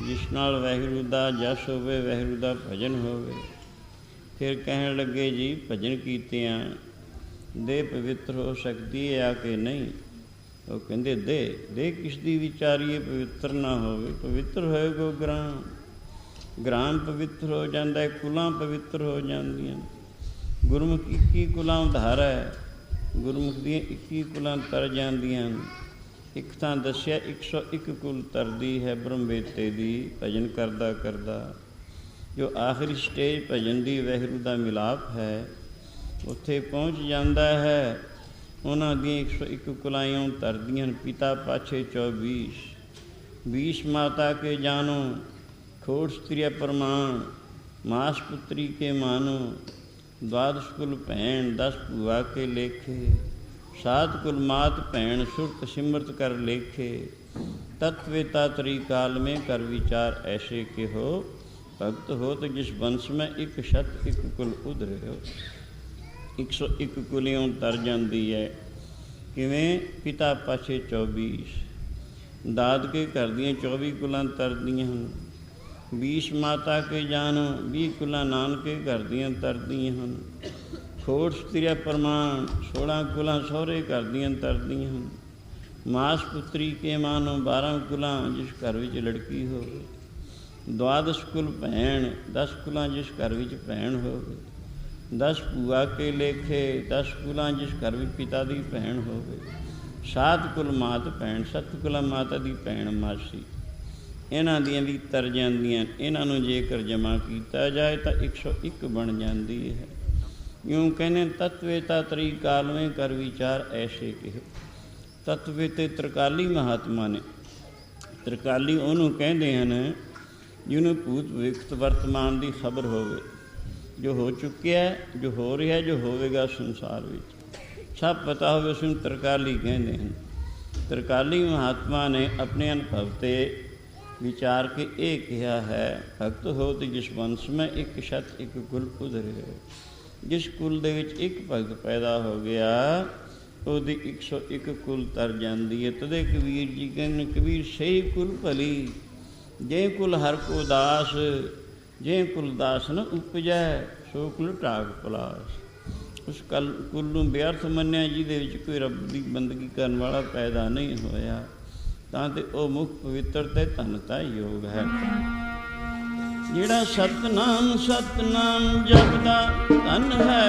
[SPEAKER 1] ਜਿਸ ਨਾਲ ਵਾਹਿਗੁਰੂ ਦਾ ਜਸ ਹੋਵੇ, ਵਾਹਿਗੁਰੂ ਦਾ ਭਜਨ ਹੋਵੇ। ਫਿਰ ਕਹਿਣ ਲੱਗੇ, ਜੀ ਭਜਨ ਕੀਤਿਆਂ ਦੇਹ ਪਵਿੱਤਰ ਹੋ ਸਕਦੀ ਹੈ ਆ ਕੇ ਨਹੀਂ? ਉਹ ਕਹਿੰਦੇ, ਦੇਹ ਕਿਸ ਦੀ ਵਿਚਾਰੀਏ ਪਵਿੱਤਰ ਨਾ ਹੋਵੇ। ਪਵਿੱਤਰ ਹੋਏ ਗੋ ਗ੍ਰਾਮ, ਗ੍ਰਾਮ ਪਵਿੱਤਰ ਹੋ ਜਾਂਦਾ, ਕੁਲਾਂ ਪਵਿੱਤਰ ਹੋ ਜਾਂਦੀਆਂ। ਗੁਰਮੁਖ 21 ਕੁਲਾਂ ਉਧਾਰ ਹੈ, ਗੁਰਮੁਖ ਦੀਆਂ 21 ਕੁਲਾਂ ਤਰ ਜਾਂਦੀਆਂ। ਇੱਕ ਤਾਂ ਦੱਸਿਆ 101 ਕੁਲ ਤਰਦੀ ਹੈ ਬ੍ਰਹਮਵੇਤੇ ਦੀ, ਭਜਨ ਕਰਦਾ ਕਰਦਾ। ਜੋ ਆਖਰੀ ਸਟੇਜ ਭਜਨ ਦੀ ਵਾਹਿਗੁਰੂ ਦਾ ਮਿਲਾਪ ਹੈ, ਉੱਥੇ ਪਹੁੰਚ ਜਾਂਦਾ ਹੈ। ਉਹਨਾਂ ਦੀਆਂ 101 ਕੁਲਾਈਆਂ ਤਰਦੀਆਂ। ਪਿਤਾ ਪਾਛੇ 24, 20 ਮਾਤਾ ਕੇ ਜਾਨੋ, खोट स्त्रिय प्रमाण, मास पुत्री के मानो। 12 कुल भैन 10 भुआ के लेखे, 7 कुल मात भैन सुरत सिमरत कर लेखे। तत्वेता तरी काल में कर विचार ऐसे के हो, भक्त हो तो जिस वंश में 1 शत 1 कुल उधरे हो। 101 कुलियों तर जाती है। किवें? पिता पाछे 24, दाद के घर दियाँ 24 कुलां तरदियां हैं। 20 माता के जानो, 20 कुलां नानके घर दियाँ तरदियां हैं। खोट स्त्रिया प्रमाण, 16 कुलां सहुरे घर दियाँ तरदियां हैं। मास पुत्री के मानो, 12 कुलां जिस घर विच लड़की हो। 12 कुल भैन, 10 कुलां जिस घर विच भैन हो। 10 भूआ के लेखे, 10 कुलां जिस घर विच पिता दी भैन हो। 7 कुल मात भैन, 7 कुलां माता दी भैन मासी। ਇਹਨਾਂ ਦੀਆਂ ਵੀ ਤਰ ਜਾਂਦੀਆਂ। ਇਹਨਾਂ ਨੂੰ ਜੇਕਰ ਜਮ੍ਹਾਂ ਕੀਤਾ ਜਾਏ ਤਾਂ 101 ਬਣ ਜਾਂਦੀ ਹੈ। ਇਉਂ ਕਹਿੰਦੇ, ਤਤਵੇ ਤਾ ਤਰੀ ਕਾਲਵੇਂ ਕਰ ਵਿਚਾਰ ਐਸੇ ਕਿਹੋ। ਤਤਵੇ ਤੇ ਤ੍ਰਿਕਾਲੀ ਮਹਾਤਮਾ ਨੇ। ਤ੍ਰਿਕਾਲੀ ਉਹਨੂੰ ਕਹਿੰਦੇ ਹਨ ਜਿਹਨੂੰ ਭੂਤ ਭਵਿੱਖਤ ਵਰਤਮਾਨ ਦੀ ਖਬਰ ਹੋਵੇ। ਜੋ ਹੋ ਚੁੱਕਿਆ, ਜੋ ਹੋ ਰਿਹਾ, ਜੋ ਹੋਵੇਗਾ ਸੰਸਾਰ ਵਿੱਚ ਸਭ ਪਤਾ ਹੋਵੇ, ਉਸ ਨੂੰ ਤਰਕਾਲੀ ਕਹਿੰਦੇ ਹਨ। ਤਰਕਾਲੀ ਮਹਾਤਮਾ ਨੇ ਆਪਣੇ ਅਨੁਭਵ 'ਤੇ ਵਿਚਾਰ ਕੇ ਇਹ ਕਿਹਾ ਹੈ, ਭਗਤ ਹੋ ਤੇ ਜਿਸ ਵੰਸ਼ ਮੈਂ ਇੱਕ ਛਤ ਇੱਕ ਕੁਲ ਉਧਰੇ। ਜਿਸ ਕੁਲ ਦੇ ਵਿੱਚ ਇੱਕ ਭਗਤ ਪੈਦਾ ਹੋ ਗਿਆ, ਉਹਦੀ 101 ਕੁਲ ਤਰ ਜਾਂਦੀ ਹੈ। ਤਦੇ ਕਬੀਰ ਜੀ ਕਹਿੰਦੇ, ਕਬੀਰ ਸਹੀ ਕੁਲ ਭਲੀ, ਜੇ ਕੁਲ ਹਰ ਕੋ ਦਾਸ, ਜੇ ਕੁਲ ਦਾਸ ਨ ਉਪਜੈ, ਸੋ ਕੁਲ ਢਾਕ ਪਲਾਸ। ਉਸ ਕੁਲ ਨੂੰ ਵਿਅਰਥ ਮੰਨਿਆ ਜਿਹਦੇ ਵਿੱਚ ਕੋਈ ਰੱਬ ਦੀ ਬੰਦਗੀ ਕਰਨ ਵਾਲਾ ਪੈਦਾ ਨਹੀਂ ਹੋਇਆ, ਤਾਂ ਤੇ ਉਹ ਮੁਖ ਪਵਿੱਤਰ ਤੇ ਧਨਤਾ ਯੋਗ ਹੈ। ਜਿਹੜਾ ਸਤਨਾਮ ਸਤਨਾਮ ਜਪਦਾ ਧਨ ਹੈ,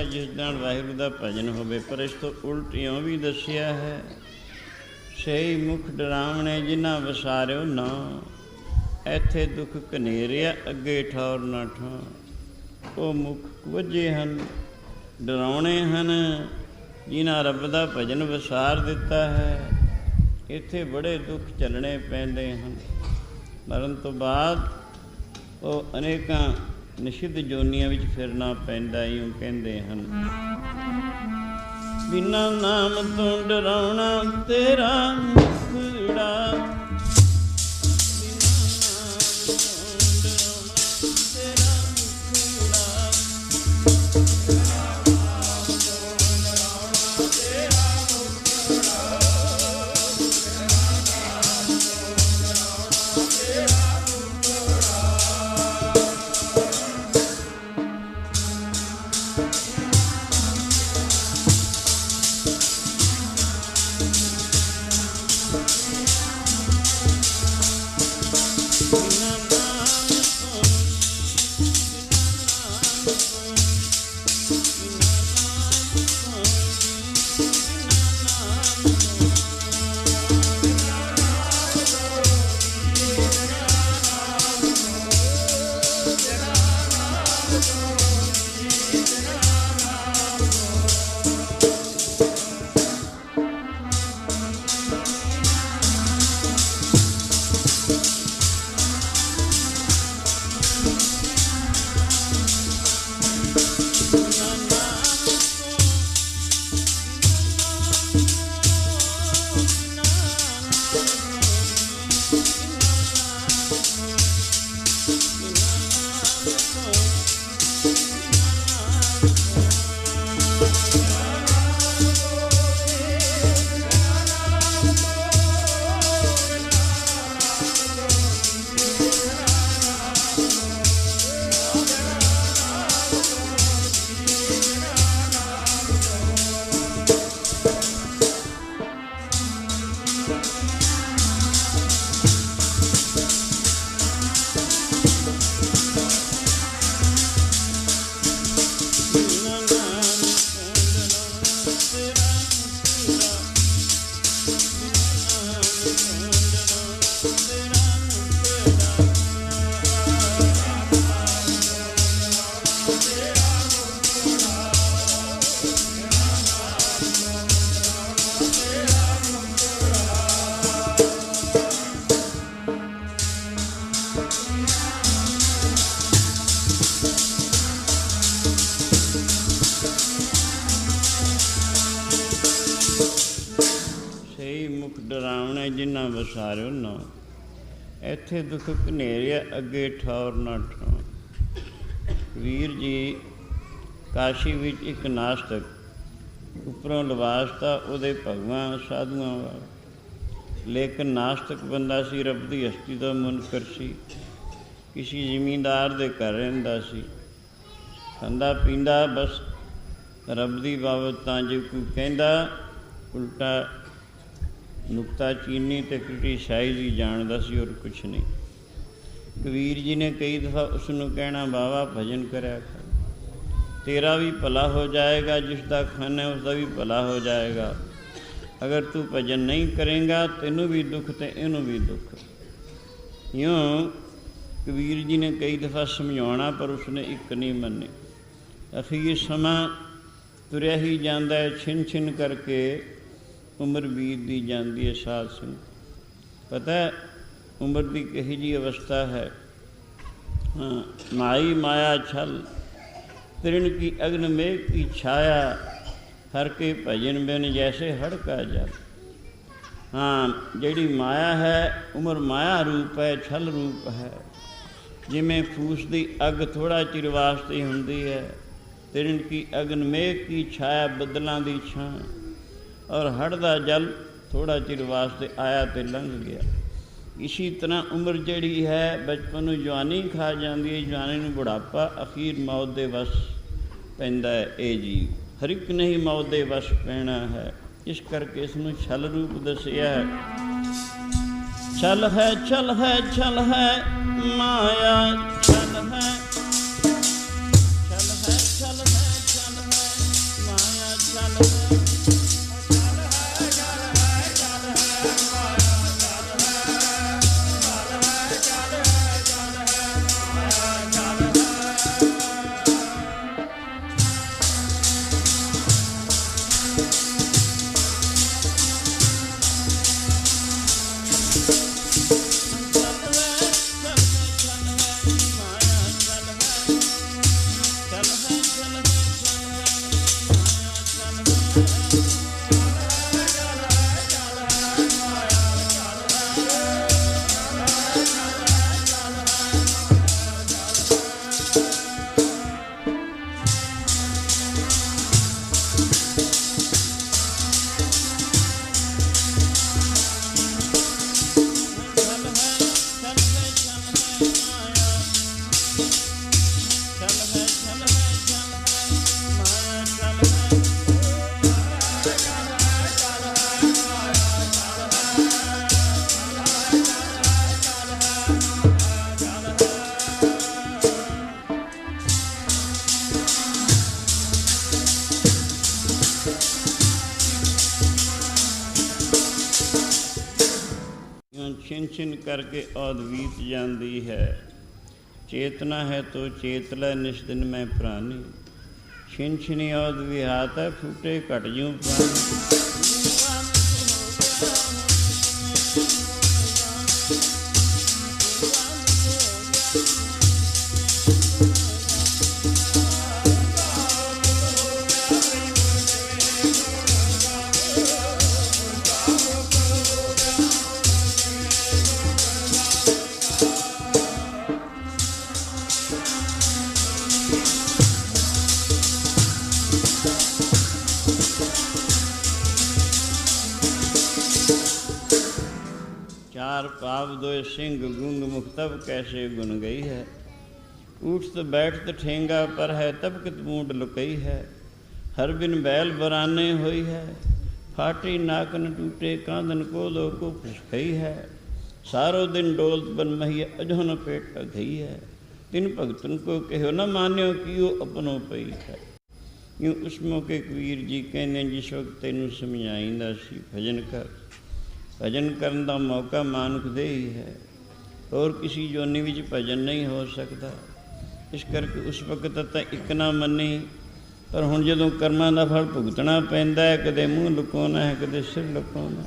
[SPEAKER 1] ਜਿਸ ਨਾਲ ਵਾਹਿਗੁਰੂ ਦਾ ਭਜਨ ਹੋਵੇ। ਪਰ ਇਸ ਤੋਂ ਉਲਟ ਇਉਂ ਵੀ ਦੱਸਿਆ ਹੈ, ਸਹੀ ਮੁਖ ਡਰਾਵਣੇ ਜਿਨ੍ਹਾਂ ਵਸਾਰਿਓ ਨਾ, ਇੱਥੇ ਦੁੱਖ ਘਨੇਰਿਆ ਅੱਗੇ ਠੌਰ ਨਾ ਠਾਂ। ਉਹ ਮੁਖ ਵੱਜੇ ਹਨ, ਡਰਾਉਣੇ ਹਨ, ਜਿਨ੍ਹਾਂ ਰੱਬ ਦਾ ਭਜਨ ਵਸਾਰ ਦਿੱਤਾ ਹੈ। ਇੱਥੇ ਬੜੇ ਦੁੱਖ ਝੱਲਣੇ ਪੈਂਦੇ ਹਨ। ਮਰਨ ਤੋਂ ਬਾਅਦ ਉਹ ਅਨੇਕਾਂ ਨਿਸ਼ਿਧ ਜੋਨੀਆਂ ਵਿੱਚ ਫਿਰਨਾ ਪੈਂਦਾ, ਇਉਂ ਕਹਿੰਦੇ ਹਨ। ਬਿਨਾਂ ਨਾਮ ਤੋਂ ਡਰਾਉਣਾ ਤੇਰਾ ਮੁਖੜਾ, ਸਹੀ ਮੁਖ ਡਰਾਵਣੇ ਜਿਨ੍ਹਾਂ ਵਸਾਰਿਓ ਨਾ, ਇੱਥੇ ਦੁੱਖ ਘਨੇਰਿਆ ਅੱਗੇ ਠੌਰ ਨਾ ਠਾਂ। ਵੀਰ ਜੀ, ਕਾਸ਼ੀ ਵਿੱਚ ਇੱਕ ਨਾਸਤਕ ਉੱਪਰੋਂ ਲਿਬਾਸ ਤਾਂ ਉਹਦੇ ਭਗਵਾਂ ਸਾਧੂਆਂ ਵਾਲਾ, ਲੇਕਿਨ ਨਾਸਤਕ ਬੰਦਾ ਸੀ, ਰੱਬ ਦੀ ਹਸਤੀ ਦਾ ਮੁਨਕਰ ਸੀ, ਕਿਸੇ ਜ਼ਿਮੀਂਦਾਰ ਦੇ ਘਰ ਰਹਿੰਦਾ ਸੀ, ਖਾਂਦਾ ਪੀਂਦਾ ਬਸ ਰੱਬ ਦੀ ਬਾਬਤ। ਤਾਂ ਜੇ ਕੋਈ ਕਹਿੰਦਾ ਉਲਟਾ ਨੁਕਤਾ ਚੀਨੀ ਅਤੇ ਕ੍ਰਿਟੀਸਾਈਜ਼ ਹੀ ਜਾਣਦਾ ਸੀ, ਔਰ ਕੁਛ ਨਹੀਂ। ਕਬੀਰ ਜੀ ਨੇ ਕਈ ਦਫਾ ਉਸ ਨੂੰ ਕਹਿਣਾ, ਬਾਬਾ ਭਜਨ ਕਰਿਆ ਕਰ, ਤੇਰਾ ਵੀ ਭਲਾ ਹੋ ਜਾਏਗਾ, ਜਿਸ ਦਾ ਖਾਨਾ ਉਸ ਦਾ ਵੀ ਭਲਾ ਹੋ ਜਾਏਗਾ। ਅਗਰ ਤੂੰ ਭਜਨ ਨਹੀਂ ਕਰੇਗਾ, ਤੈਨੂੰ ਵੀ ਦੁੱਖ ਅਤੇ ਇਹਨੂੰ ਵੀ ਦੁੱਖ। ਇਉਂ ਕਬੀਰ ਜੀ ਨੇ ਕਈ ਦਫਾ ਸਮਝਾਉਣਾ, ਪਰ ਉਸਨੇ ਇੱਕ ਨਹੀਂ ਮੰਨੀ। ਅਖੀਰ ਸਮਾਂ ਤੁਰਿਆ ਹੀ ਜਾਂਦਾ ਹੈ, ਛਿਨ ਛਿਨ ਕਰਕੇ ਉਮਰ ਬੀਤਦੀ ਜਾਂਦੀ ਹੈ। ਸਾਧ ਸਿੰਘ ਪਤਾ ਉਮਰ ਦੀ ਕਿਹੋ ਜਿਹੀ ਅਵਸਥਾ ਹੈ। ਹਾਂ, ਮਾਈ ਮਾਇਆ ਛਲ ਤ੍ਰਿਣ ਕੀ ਅਗਨ ਮੇਘ ਕੀ ਛਾਇਆ, ਹਰ ਕੇ ਭਜਨ ਬਿਨ ਜੈਸੇ ਹੜ੍ਹ ਕਾ ਜਲ। ਹਾਂ, ਜਿਹੜੀ ਮਾਇਆ ਹੈ, ਉਮਰ ਮਾਇਆ ਰੂਪ ਹੈ, ਛਲ ਰੂਪ ਹੈ। ਜਿਵੇਂ ਫੂਸ ਦੀ ਅੱਗ ਥੋੜ੍ਹਾ ਚਿਰ ਵਾਸਤੇ ਹੁੰਦੀ ਹੈ, ਤ੍ਰਿਣ ਕੀ ਅਗਨ ਮੇਘ ਕੀ ਛਾਇਆ, ਬੱਦਲਾਂ ਦੀ ਛਾਂ, ਔਰ ਹੜ੍ਹ ਦਾ ਜਲ ਥੋੜ੍ਹਾ ਚਿਰ ਵਾਸਤੇ ਆਇਆ ਅਤੇ ਲੰਘ ਗਿਆ। ਇਸੀ ਤਰ੍ਹਾਂ ਉਮਰ ਜਿਹੜੀ ਹੈ, ਬਚਪਨ ਨੂੰ ਜਵਾਨੀ ਖਾ ਜਾਂਦੀ ਹੈ, ਜਵਾਨੀ ਨੂੰ ਬੁਢਾਪਾ, ਅਖੀਰ ਮੌਤ ਦੇ ਵਸ ਪੈਂਦਾ ਹੈ। ਇਹ ਜੀਵ ਹਰ ਇੱਕ ਨੇ ਹੀ ਮੌਤ ਦੇ ਵਸ ਪੈਣਾ ਹੈ। ਇਸ ਕਰਕੇ ਇਸ ਨੂੰ ਛਲ ਰੂਪ ਦੱਸਿਆ ਹੈ। ਛਲ ਹੈ ਛਲ ਹੈ ਛਲ ਹੈ ਮਾਇਆ ਛਲ ਹੈ, ਛਲ ਹੈ ਛਲ ਹੈ ਛਲ ਹੈ ਮਾਇਆ ਛਲ ਹੈ। ਛਿਨ ਛਿਨ ਕਰਕੇ ਔਧ ਬੀਤ ਜਾਂਦੀ ਹੈ। ਚੇਤਨਾ ਹੈ ਤੋ ਚੇਤ ਲੈ ਨਿਸ ਦਿਨ ਮੈਂ ਪ੍ਰਾਨੀ, ਛਿਨ ਛਿਨੀ ਔਧ ਵਿਹਾਤ ਹੈ, ਫੂਟੇ ਘਟ ਜੂੰ ਪ੍ਰਾਨੀ। चार पाव दोय सिंह गुंग मुख तब कैसे गुन गई है, उठत बैठत ठेंगा पर है तब कित मूड लुकई है। हर बिन बैल बराने हुई है, फाटी नाकन टूटे कांदन को दो को फुसकई है। सारो दिन डोलत बन महिया अजोन पेट गई है, तिन भगतन को कहो न मान्यो कियो अपनो पई है। यूँ उस मौके कबीर जी कहने जिस वक्त तेनू समझाइंदा सी भजन कर, भजन करन दा मौका मानुख दे ही है, और किसी जोनी विच भजन नहीं हो सकता। इस करके उस वक्त तो एक ना मनी, पर हुण जदों कर्मां दा फल भुगतना पैंदा है, कदे मूँह लुकाउणा है, कदे सिर लुकाउणा।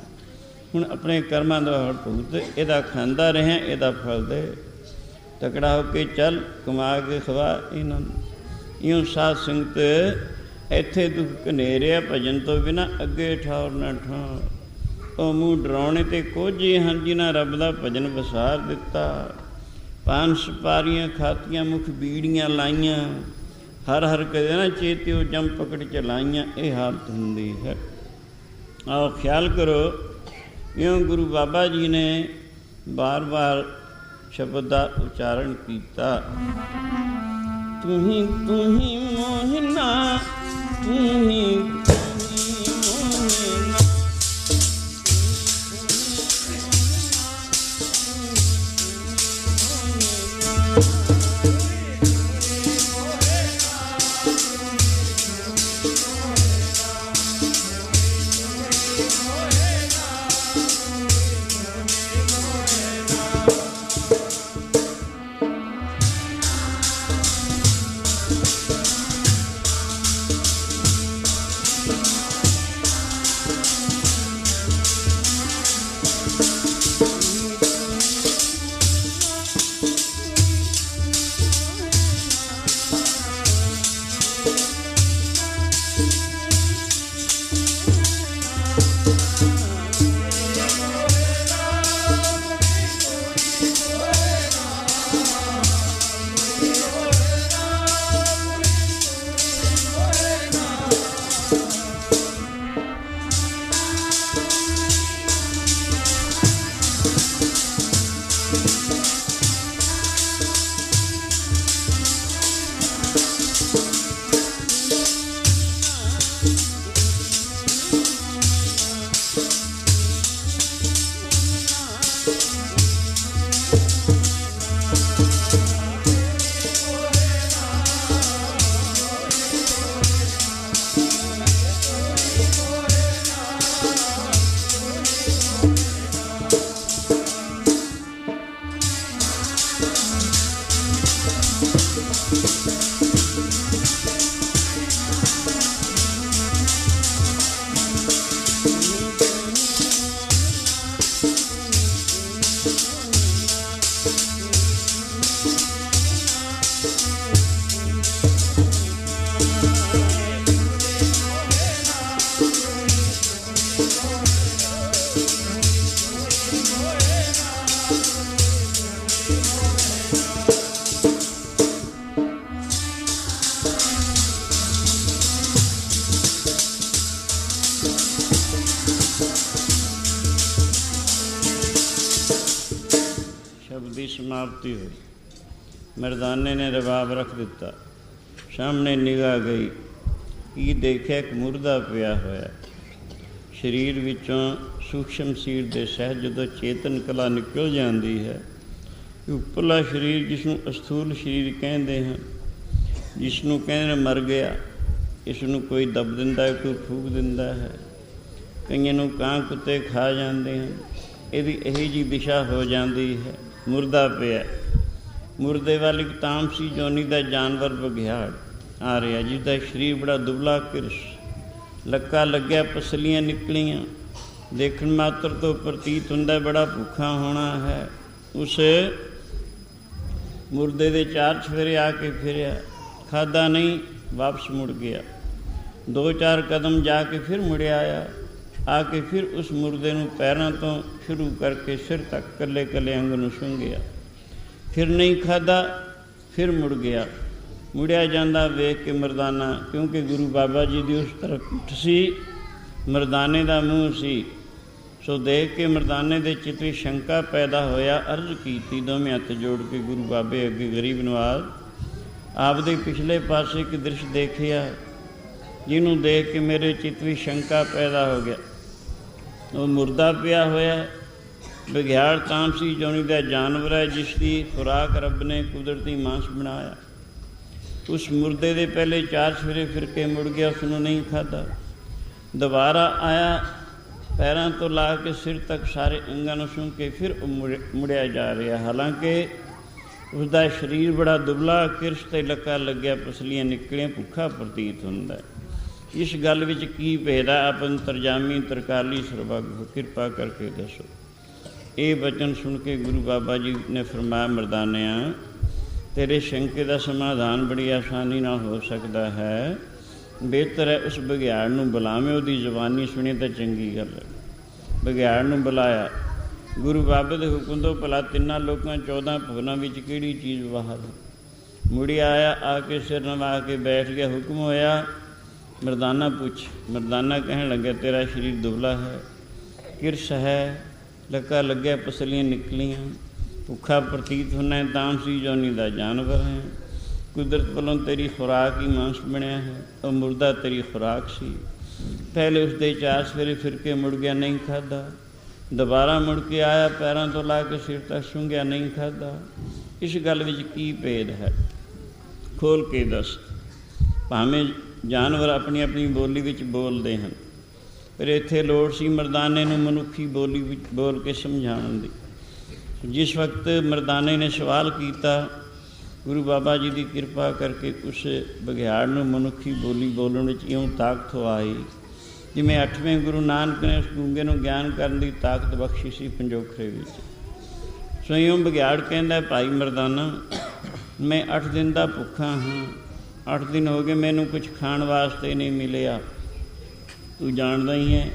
[SPEAKER 1] हुण अपने कर्मां दा फल भुगत, इहदा खांदा रहिया, इहदा फल दे। तकड़ा होके चल, कमा के खवा इन्हां नूं। इउं साध संगत इत्थे दुख घनेरिया, भजन तो बिना अगे ठौर ना ठौर। ਉਹ ਮੂੰਹ ਡਰਾਉਣੇ ਤੇ ਕੋਝੇ ਹਨ ਜਿਨ੍ਹਾਂ ਰੱਬ ਦਾ ਭਜਨ ਵਸਾਰ ਦਿੱਤਾ। ਪਾਨ ਸੁਪਾਰੀਆਂ ਖਾਤੀਆਂ, ਮੁਖ ਬੀੜੀਆਂ ਲਾਈਆਂ, ਹਰ ਹਰ ਕਦੇ ਨਾ ਚੇਤਿਓ ਜੰਮ ਪਕੜ ਚਲਾਈਆਂ, ਇਹ ਹਾਲਤ ਹੁੰਦੀ ਹੈ। ਆਓ ਖਿਆਲ ਕਰੋ, ਇਉਂ ਗੁਰੂ ਬਾਬਾ ਜੀ ਨੇ ਬਾਰ ਬਾਰ ਸ਼ਬਦ ਦਾ ਉਚਾਰਨ ਕੀਤਾ। ਤੂੰ ਹੀ ਮੋਹਨਾ, ਤੂੰ ਹੀ समाप्ति हुई। मर्दाने ने रबाब रख दिता। सामने निगाह गई, की देखिया एक मुर्दा पिया होया। शरीर विचों सूक्ष्म सीर दे सहज जदों चेतन कला निकल जाती है, उपरला शरीर जिसनों अस्थूल शरीर कहते हैं, जिसनों कहते मर गया, इसनों कोई दब दिंदा है, कोई फूक दिंदा है, कईयां नूं कां कुत्ते खा जाते हैं। इहदी यही जी दिशा हो जाती है। मुर्दा पिया, मुर्दे वाल एक तामसी जोनी का जानवर बघियाड़ आ रहा, जिसका शरीर बड़ा दुबला किरस, लक्का लग्या, पसलियाँ निकलियाँ, देखण मात्र तो प्रतीत हुंदा बड़ा भुखा होना है। उस मुर्दे दे चार चफेरे आके फिरिया, खादा नहीं, वापस मुड़ गया। दो चार कदम जाके फिर मुड़े आया, आके फिर उस मुर्दे नूं पैरों तो शुरू करके सिर तक कले कले अंग नूं सूंघिया, फिर नहीं खादा, फिर मुड़ गया। मुड़िया जांदा वेख के मरदाना, क्योंकि गुरु बाबा जी की उस तरफ पिठ सी, मरदाने का मूँह सी, सो देख के मरदाने के चित विच शंका पैदा होया। अर्ज की दोवें हथ जोड़ के गुरु बाबे अगे गरीब नवाज आपदे पिछले पासे एक दृश्य देखिया, जिन्हों देख के मेरे चित विच शंका पैदा हो गया। वो मुर्दा पिया होया, बघियाड़ तामसी जोनी का जानवर है, जिसकी खुराक रब ने कुदरती मांस बनाया। उस मुर्दे दे पहले चार सवेरे फिर के मुड़ गया, उसनों नहीं खादा। दोबारा आया, पैरों तो ला के सिर तक सारे अंगां नूं सूंघ के फिर मुड़िया जा रहा। हालांकि उसका शरीर बड़ा दुबला, किरस ते लक्का लग्या, पसलियाँ निकलियां, भुखा प्रतीत हुंदा है। इस गल विच की भेद है? आप अंतरजामी तरकाली सरबग किरपा करके दसो। ये वचन सुन के गुरु बाबा जी ने फरमाया, मरदानिया तेरे शंके का समाधान बड़ी आसानी नाल हो सकता है। बेहतर है उस बघियाड़ नूं बुलावें, उहदी जवानी सुने तो चंगी गल है। बघियाड़ नूं बुलाया। गुरु बाबे दे हुक्म तो भला तिन्नां लोकां 14 भवनां विच किहड़ी चीज़ बाहर मुड़िया आया, आके सिर नवा के बैठ गया। हुक्म होया मरदाना पुछ। मरदाना कहन लगे तेरा शरीर दुबला है, किरस है, लक्का लग्या, पसलियाँ निकलियाँ, भुखा प्रतीत होना, तामसी जोनी दा जानवर है, कुदरत वालों तेरी खुराक ही मांस बनया है, और मुर्दा तेरी खुराक सी। पहले उसके 4 सवेरे फिर के मुड़ गया, नहीं खादा। दोबारा मुड़ के आया, पैरों तो ला के सिर तक सूंघिया, नहीं खादा। इस गल विच की भेद है, खोल के दस। भावें जानवर अपनी अपनी बोली विच बोलते हैं, पर इत्थे लोड़ सी मरदाने नूं मनुखी बोली विच बोल के समझाउण दी। जिस वक्त मरदाने ने सवाल किया, गुरु बाबा जी की किरपा करके उस बघियाड़ नूं मनुखी बोली बोलण विच इउं ताकत आई जिवें 8वें गुरु नानक ने उस गूंगे नूं ज्ञान करन दी ताकत बख्शी सी पंजोखरे विच। सो इउं बघियाड़ कहंदा, भाई मरदाना मैं 8 दिन का भुखा हाँ, 8 दिन हो गए मैनू कुछ खाण वास्ते नहीं मिलिया। तू जानदा ही है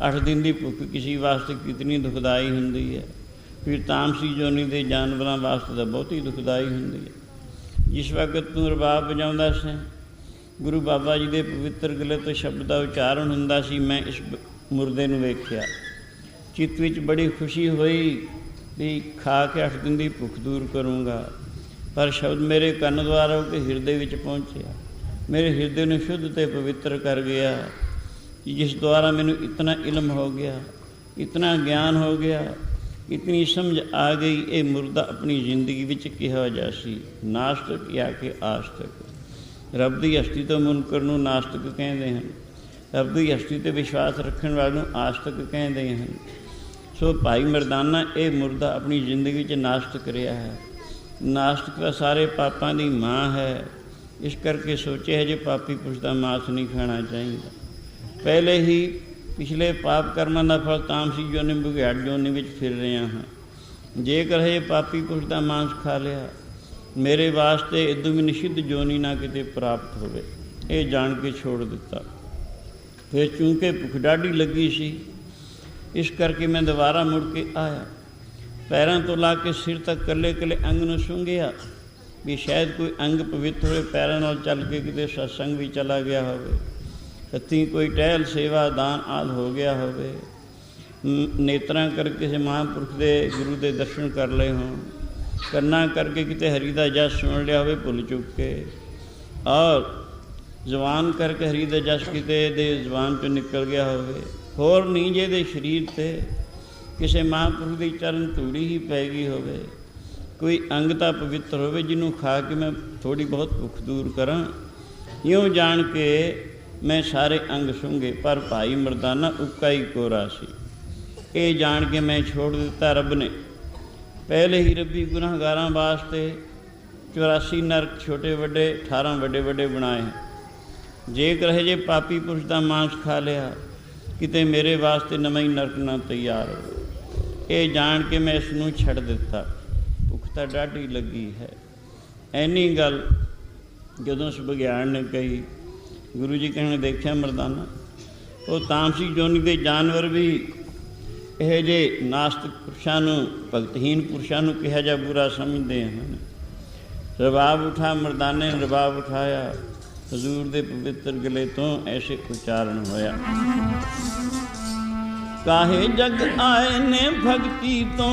[SPEAKER 1] 8 दिन की भुख किसी वास्ते कितनी दुखदाई हुंदी है, फिर तामसी जोनी के जानवरों वास्ते तो बहुत ही दुखदाई हुंदी है। जिस वक्त तू रबाब बजाउंदा सी, गुरु बाबा जी के पवित्र गले तो शब्द का उच्चारण हुंदा सी, मैं इस मुरदे नूं वेख्या, चित्त विच बड़ी खुशी हुई भी खा के 8 दिन की भुख दूर करूँगा। पर शब्द मेरे कन्न द्वारा के हिरदे विच पहुँचया, मेरे हिरदे नूं शुद्ध ते पवित्र कर गया, जिस द्वारा मैनू इतना इल्म हो गया, इतना ज्ञान हो गया, इतनी समझ आ गई ये मुर्दा अपनी जिंदगी विच किहो जिहा सी, नास्तिक या कि आस्तिक। रब की हस्ती तो मुनकर नूं नास्तिक कहते हैं, रब की हस्ती ते विश्वास रखने वाले नूं आस्तिक कहते हैं। सो भाई मरदाना ये मुर्दा अपनी जिंदगी विच नास्तिक रहा है। नास्तिक तो सारे पापां दी माँ है, इस करके सोचे है जो पापी पुरुष का मांस नहीं खाना चाहिए। पहले ही पिछले पाप कर्मां का फल तामसी जोनी बघियाड़ जोनी विच फिर रहे हैं। जेकर ये पापी पुरुष का मांस खा लिया, मेरे वास्ते इदों भी निषिद्ध जोनी ना किते प्राप्त होवे, ये जान के छोड़ दिता। फिर चूँकि भुख डाढ़ी लगी सी, इस करके मैं दोबारा मुड़ के आया, पैरों तो ला के सिर तक कले कले अंग नूं सूंघिया भी शायद कोई अंग पवित्र होए, पैरों नाल चल के किते सत्संग भी चला गया होवे, हत्थीं कोई टहल सेवा दान आदि हो गया होवे, नेत्रां करके किसी महापुरुष के गुरु के दर्शन कर लए हों, कन्ना करके किते हरि दा जस सुन लिया होवे भुल चुक के, और जवान करके हरि दा जस किते दे जवान चों निकल गया होवे, होर नहीं जे दे शरीर ते किसी महापुरुष की चरण धूड़ी ही पै गई होवे, कोई अंग तां पवित्र होवे जिन्हों खा के मैं थोड़ी बहुत भुख दूर करा। यूँ जान के मैं सारे अंग सूंघे, पर भाई मरदाना उक्का ही कोरा सी। ये जान के मैं छोड़ दिता। रब ने पहले ही रब्बी गुनाहगारां वास्ते 84 नरक छोटे वड्डे 18 वड्डे वड्डे बनाए हैं। जेकर जे पापी पुरुष का मांस खा लिया, किते मेरे वास्ते नवां ही नरक ना तैयार हो। ये जान के मैं इसनूं छड़ दिता। भुख तां डाढ़ी लगी है। ऐनी गल जदों उस बघियाड़ ने कही, गुरु जी कहने देखिया मरदाना, वो तामसी जोनी के जानवर भी यह जे नास्तिक पुरुषों नूं, भगतहीन पुरुषों नूं किहा जा बुरा समझते हैं। रबाब उठा, मरदाने ने रबाब उठाया, हजूर दे पवित्र गले तो ऐसे उच्चारण होया, काहे जग आए ने भक्ति तो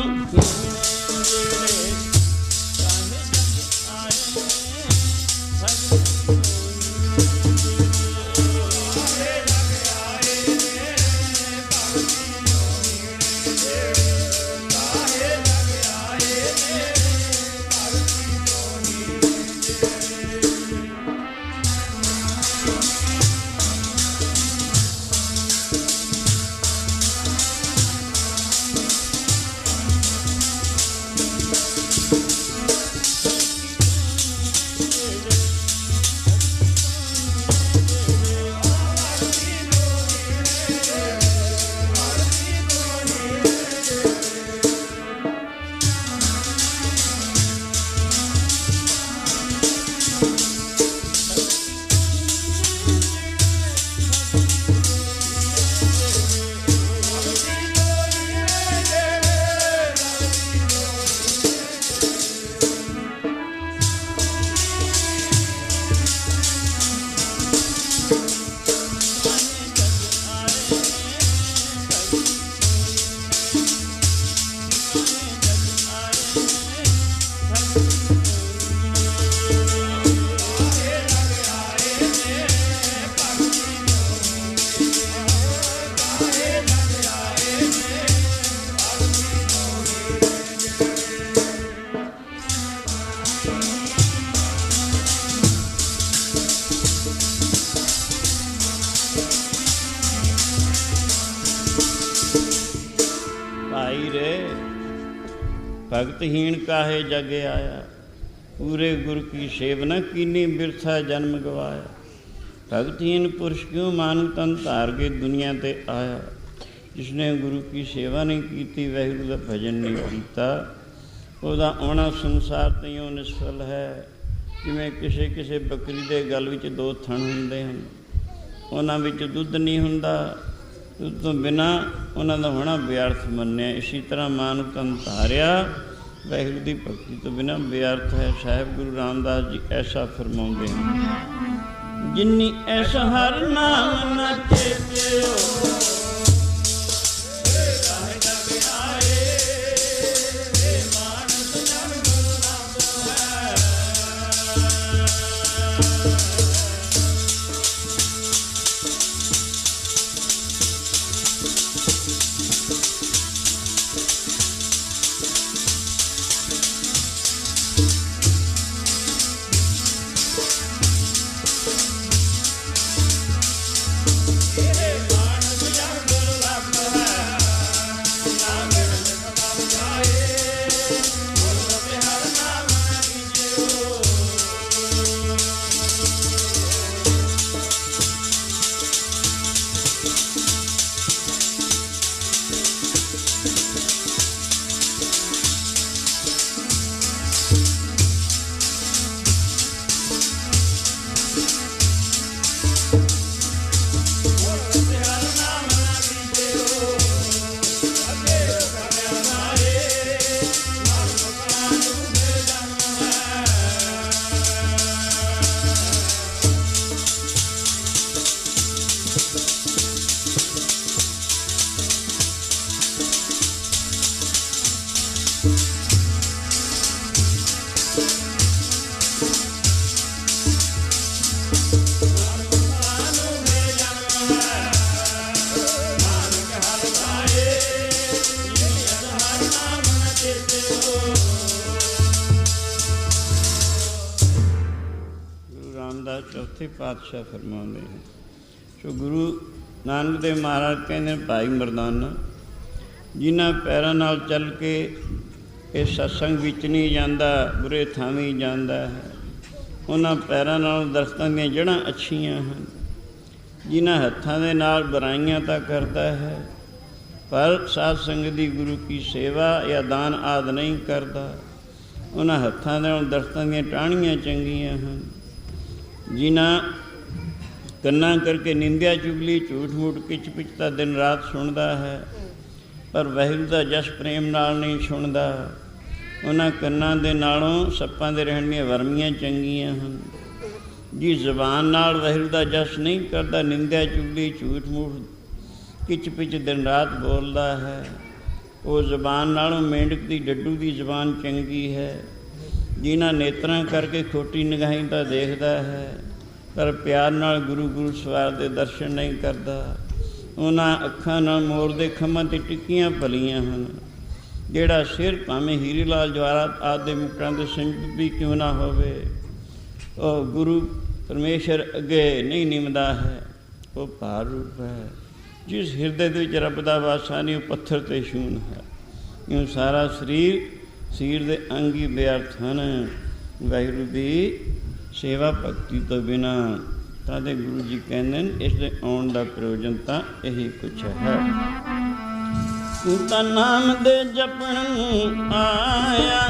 [SPEAKER 1] भगतहीन काहे जग आया, पूरे गुरु की सेव न कीनी, बिरथा जन्म गवाया। भगतहीन पुरुष क्यों मानू तन धार के दुनिया ते आया, जिसने गुरु की सेवा नहीं की, वाहिगुरू का भजन नहीं किया, ਉਹਦਾ ਆਉਣਾ ਸੰਸਾਰ ਤਈਓ ਨਿਸਫਲ ਹੈ। ਜਿਵੇਂ ਕਿਸੇ ਬੱਕਰੀ ਦੇ ਗਲ ਵਿੱਚ 2 ਥਣ ਹੁੰਦੇ ਹਨ, ਉਹਨਾਂ ਵਿੱਚ ਦੁੱਧ ਨਹੀਂ ਹੁੰਦਾ, ਦੁੱਧ ਤੋਂ ਬਿਨਾਂ ਉਹਨਾਂ ਦਾ ਹੋਣਾ ਵਿਅਰਥ ਮੰਨਿਆ। ਇਸੀ ਤਰ੍ਹਾਂ ਮਾਨੁ ਤਨ ਧਾਰਿਆ ਵਾਹਿਗੁਰੂ ਦੀ ਭਗਤੀ ਤੋਂ ਬਿਨਾਂ ਬੇਅਰਥ ਹੈ। ਸਾਹਿਬ ਗੁਰੂ ਰਾਮਦਾਸ ਜੀ ਐਸਾ ਫਰਮਾਉਂਦੇ ਹਨ, ਜਿਨੀ ਐਸਾ ਹਰ ਨਾਮ ਨਾ ਚੇਤਿਓ, चौथे पातशाह फरमाते हैं। सो गुरु नानक देव महाराज कहते हैं, भाई मरदाना जिन्हां पैरां नाल चल के इस सत्संग विच नहीं जाता, बुरे थावीं जाता है, उन्हां पैरां नाल दरख्तां दीयां जड़ां अच्छियां हैं। जिन्हां हत्थां दे नाल बुराइयां तां करता है, पर साध संगत दी गुरु की सेवा या दान आदि नहीं करता, उन्हां हत्थां दे नाल दरख्तां दीयां टाहणियां चंगियां हैं। जिन्हां कन्नां करके निंदिया चुगली झूठ मूठ किच पिचता दिन रात सुनता है, पर वाहिगुरू दा जस प्रेम नाल नहीं सुनता, उन्हां कन्नां दे नालों सप्पां दे रहण दीयां वर्मियां चंगियां हन। जी जबान नाल वाहिगुरू दा जस नहीं करता, निंदिया चुगली झूठ मूठ किच पिच दिन रात बोलता है, वो जबान नालों मेंढक दी डड्डू दी जबान चंगी है। जिन्हां नेत्रां करके खोटी निगाहीं दा देखदा है, पर प्यार नाल गुरु गुरु सवार दे दर्शन नहीं करता, उन्हां अखां नाल मोर दे खम्मां ते टिक्कियां भलियां हन। जिहड़ा सिर भावें हीरे लाल जवाहरात आदि मुकुटां दे संयुक्त भी क्यों ना होवे, ਉਹ गुरु परमेश्वर अगे नहीं निमदा है, वो भार रूप है। जिस हिरदे दे विच रब दा वासा नहीं, वो पत्थर ते छून है। इउं सारा शरीर दे अंग ही बेअर्थ हन वाहिगुरू दी सेवा भगती तो बिना। तां गुरु जी कहंदे ने इस दे आउण दा प्रयोजन तां यही कुछ है। तू तां नाम दे जपण आया,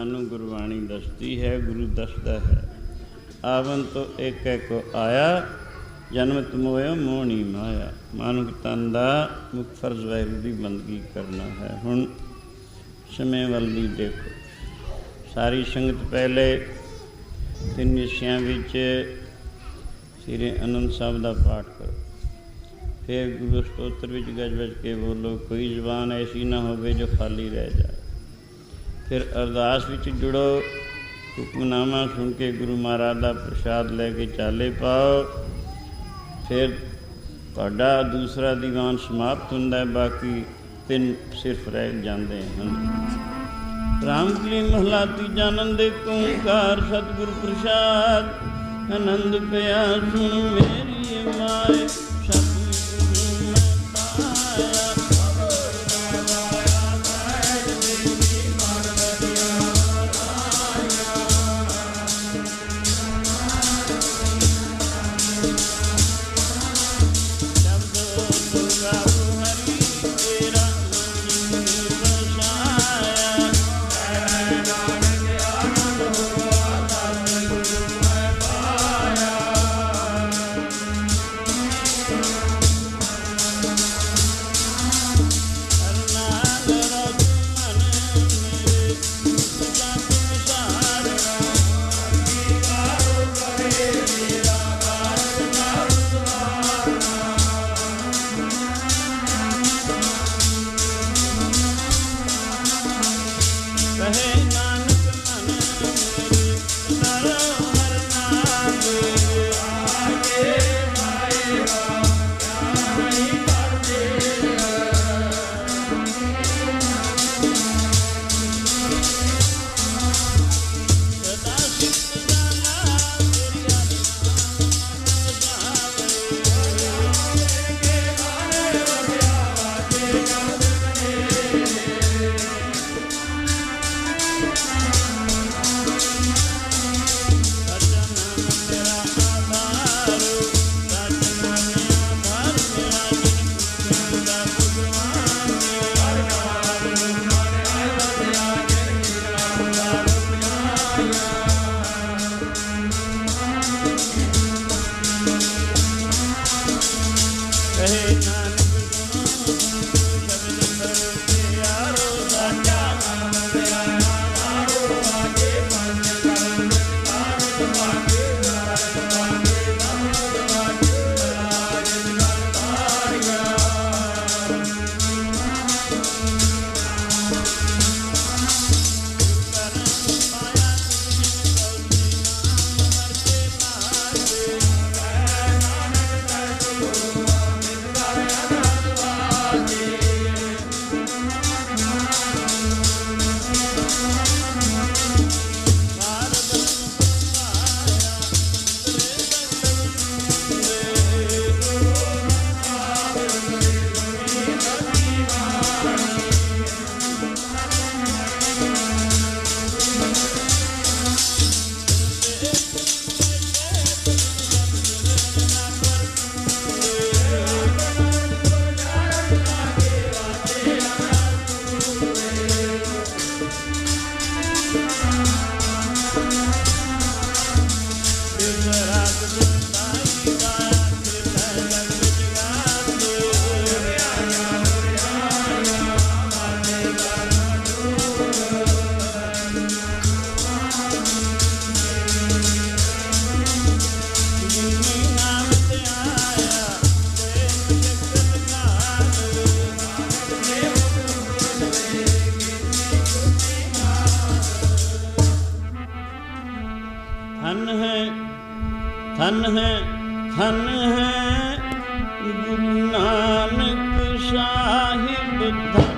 [SPEAKER 1] ਸਾਨੂੰ ਗੁਰਬਾਣੀ ਦੱਸਦੀ ਹੈ, ਗੁਰੂ ਦੱਸਦਾ ਹੈ। ਆਵਨ ਤੋਂ ਇੱਕ ਇੱਕ ਆਇਆ, ਜਨਮ ਤਮੋਇਆ ਮੋਹਣੀ ਮਾਇਆ। ਮਾਨੁਖ ਤਨ ਦਾ ਮੁੱਖ ਫਰਜ਼ ਵਾਹਿਗੁਰੂ ਦੀ ਬੰਦਗੀ ਕਰਨਾ ਹੈ। ਹੁਣ ਸਮੇਂ ਵੱਲ ਵੀ ਦੇਖੋ। ਸਾਰੀ ਸੰਗਤ ਪਹਿਲੇ 3 ਹਿੱਸਿਆਂ ਵਿੱਚ ਸ੍ਰੀ ਆਨੰਦ ਸਾਹਿਬ ਦਾ ਪਾਠ ਕਰੋ, ਫਿਰ ਗੁਰੂ ਸਤੋਤਰ ਵਿੱਚ ਗੱਜ-ਵੱਜ ਕੇ ਬੋਲੋ, ਕੋਈ ਜ਼ੁਬਾਨ ਐਸੀ ਨਾ ਹੋਵੇ ਜੋ ਖਾਲੀ ਰਹਿ ਜਾਏ। ਫਿਰ ਅਰਦਾਸ ਵਿੱਚ ਜੁੜੋ, ਹੁਕਮਨਾਮਾ ਸੁਣ ਕੇ ਗੁਰੂ ਮਹਾਰਾਜ ਦਾ ਪ੍ਰਸ਼ਾਦ ਲੈ ਕੇ ਚਾਲੇ ਪਾਓ। ਫਿਰ ਤੁਹਾਡਾ ਦੂਸਰਾ ਦੀਵਾਨ ਸਮਾਪਤ ਹੁੰਦਾ ਹੈ, ਬਾਕੀ 3 ਸਿਰਫ ਰਹਿ ਜਾਂਦੇ ਹਨ। ਰਾਮ ਕਲੀ ਮਹਲਾ ਤੀਜਾ। ਆਨੰਦ ਏਕ ਓਂਕਾਰ ਸਤਿਗੁਰ ਪ੍ਰਸਾਦ, ਆਨੰਦ ਪਿਆ ਸੁਣ ਮੇਰੀ ਮਾਏ, ਸਤਿਗੁਰੂ ਮੈਂ ਪਾਇਆ। ਧਨ ਹੈ ਗੁਰੂ ਨਾਨਕ ਸਾਹਿਬ ਧਨ।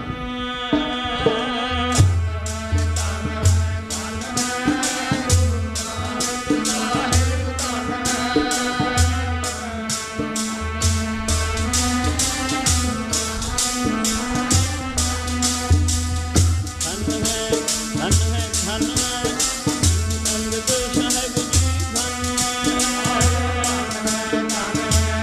[SPEAKER 2] Thank you.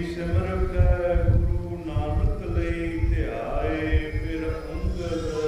[SPEAKER 2] ਸਿਮਰ ਕੈ ਗੁਰੂ ਨਾਨਕ ਲਈ ਧਿਆਏ ਫਿਰ ਅੰਗਦ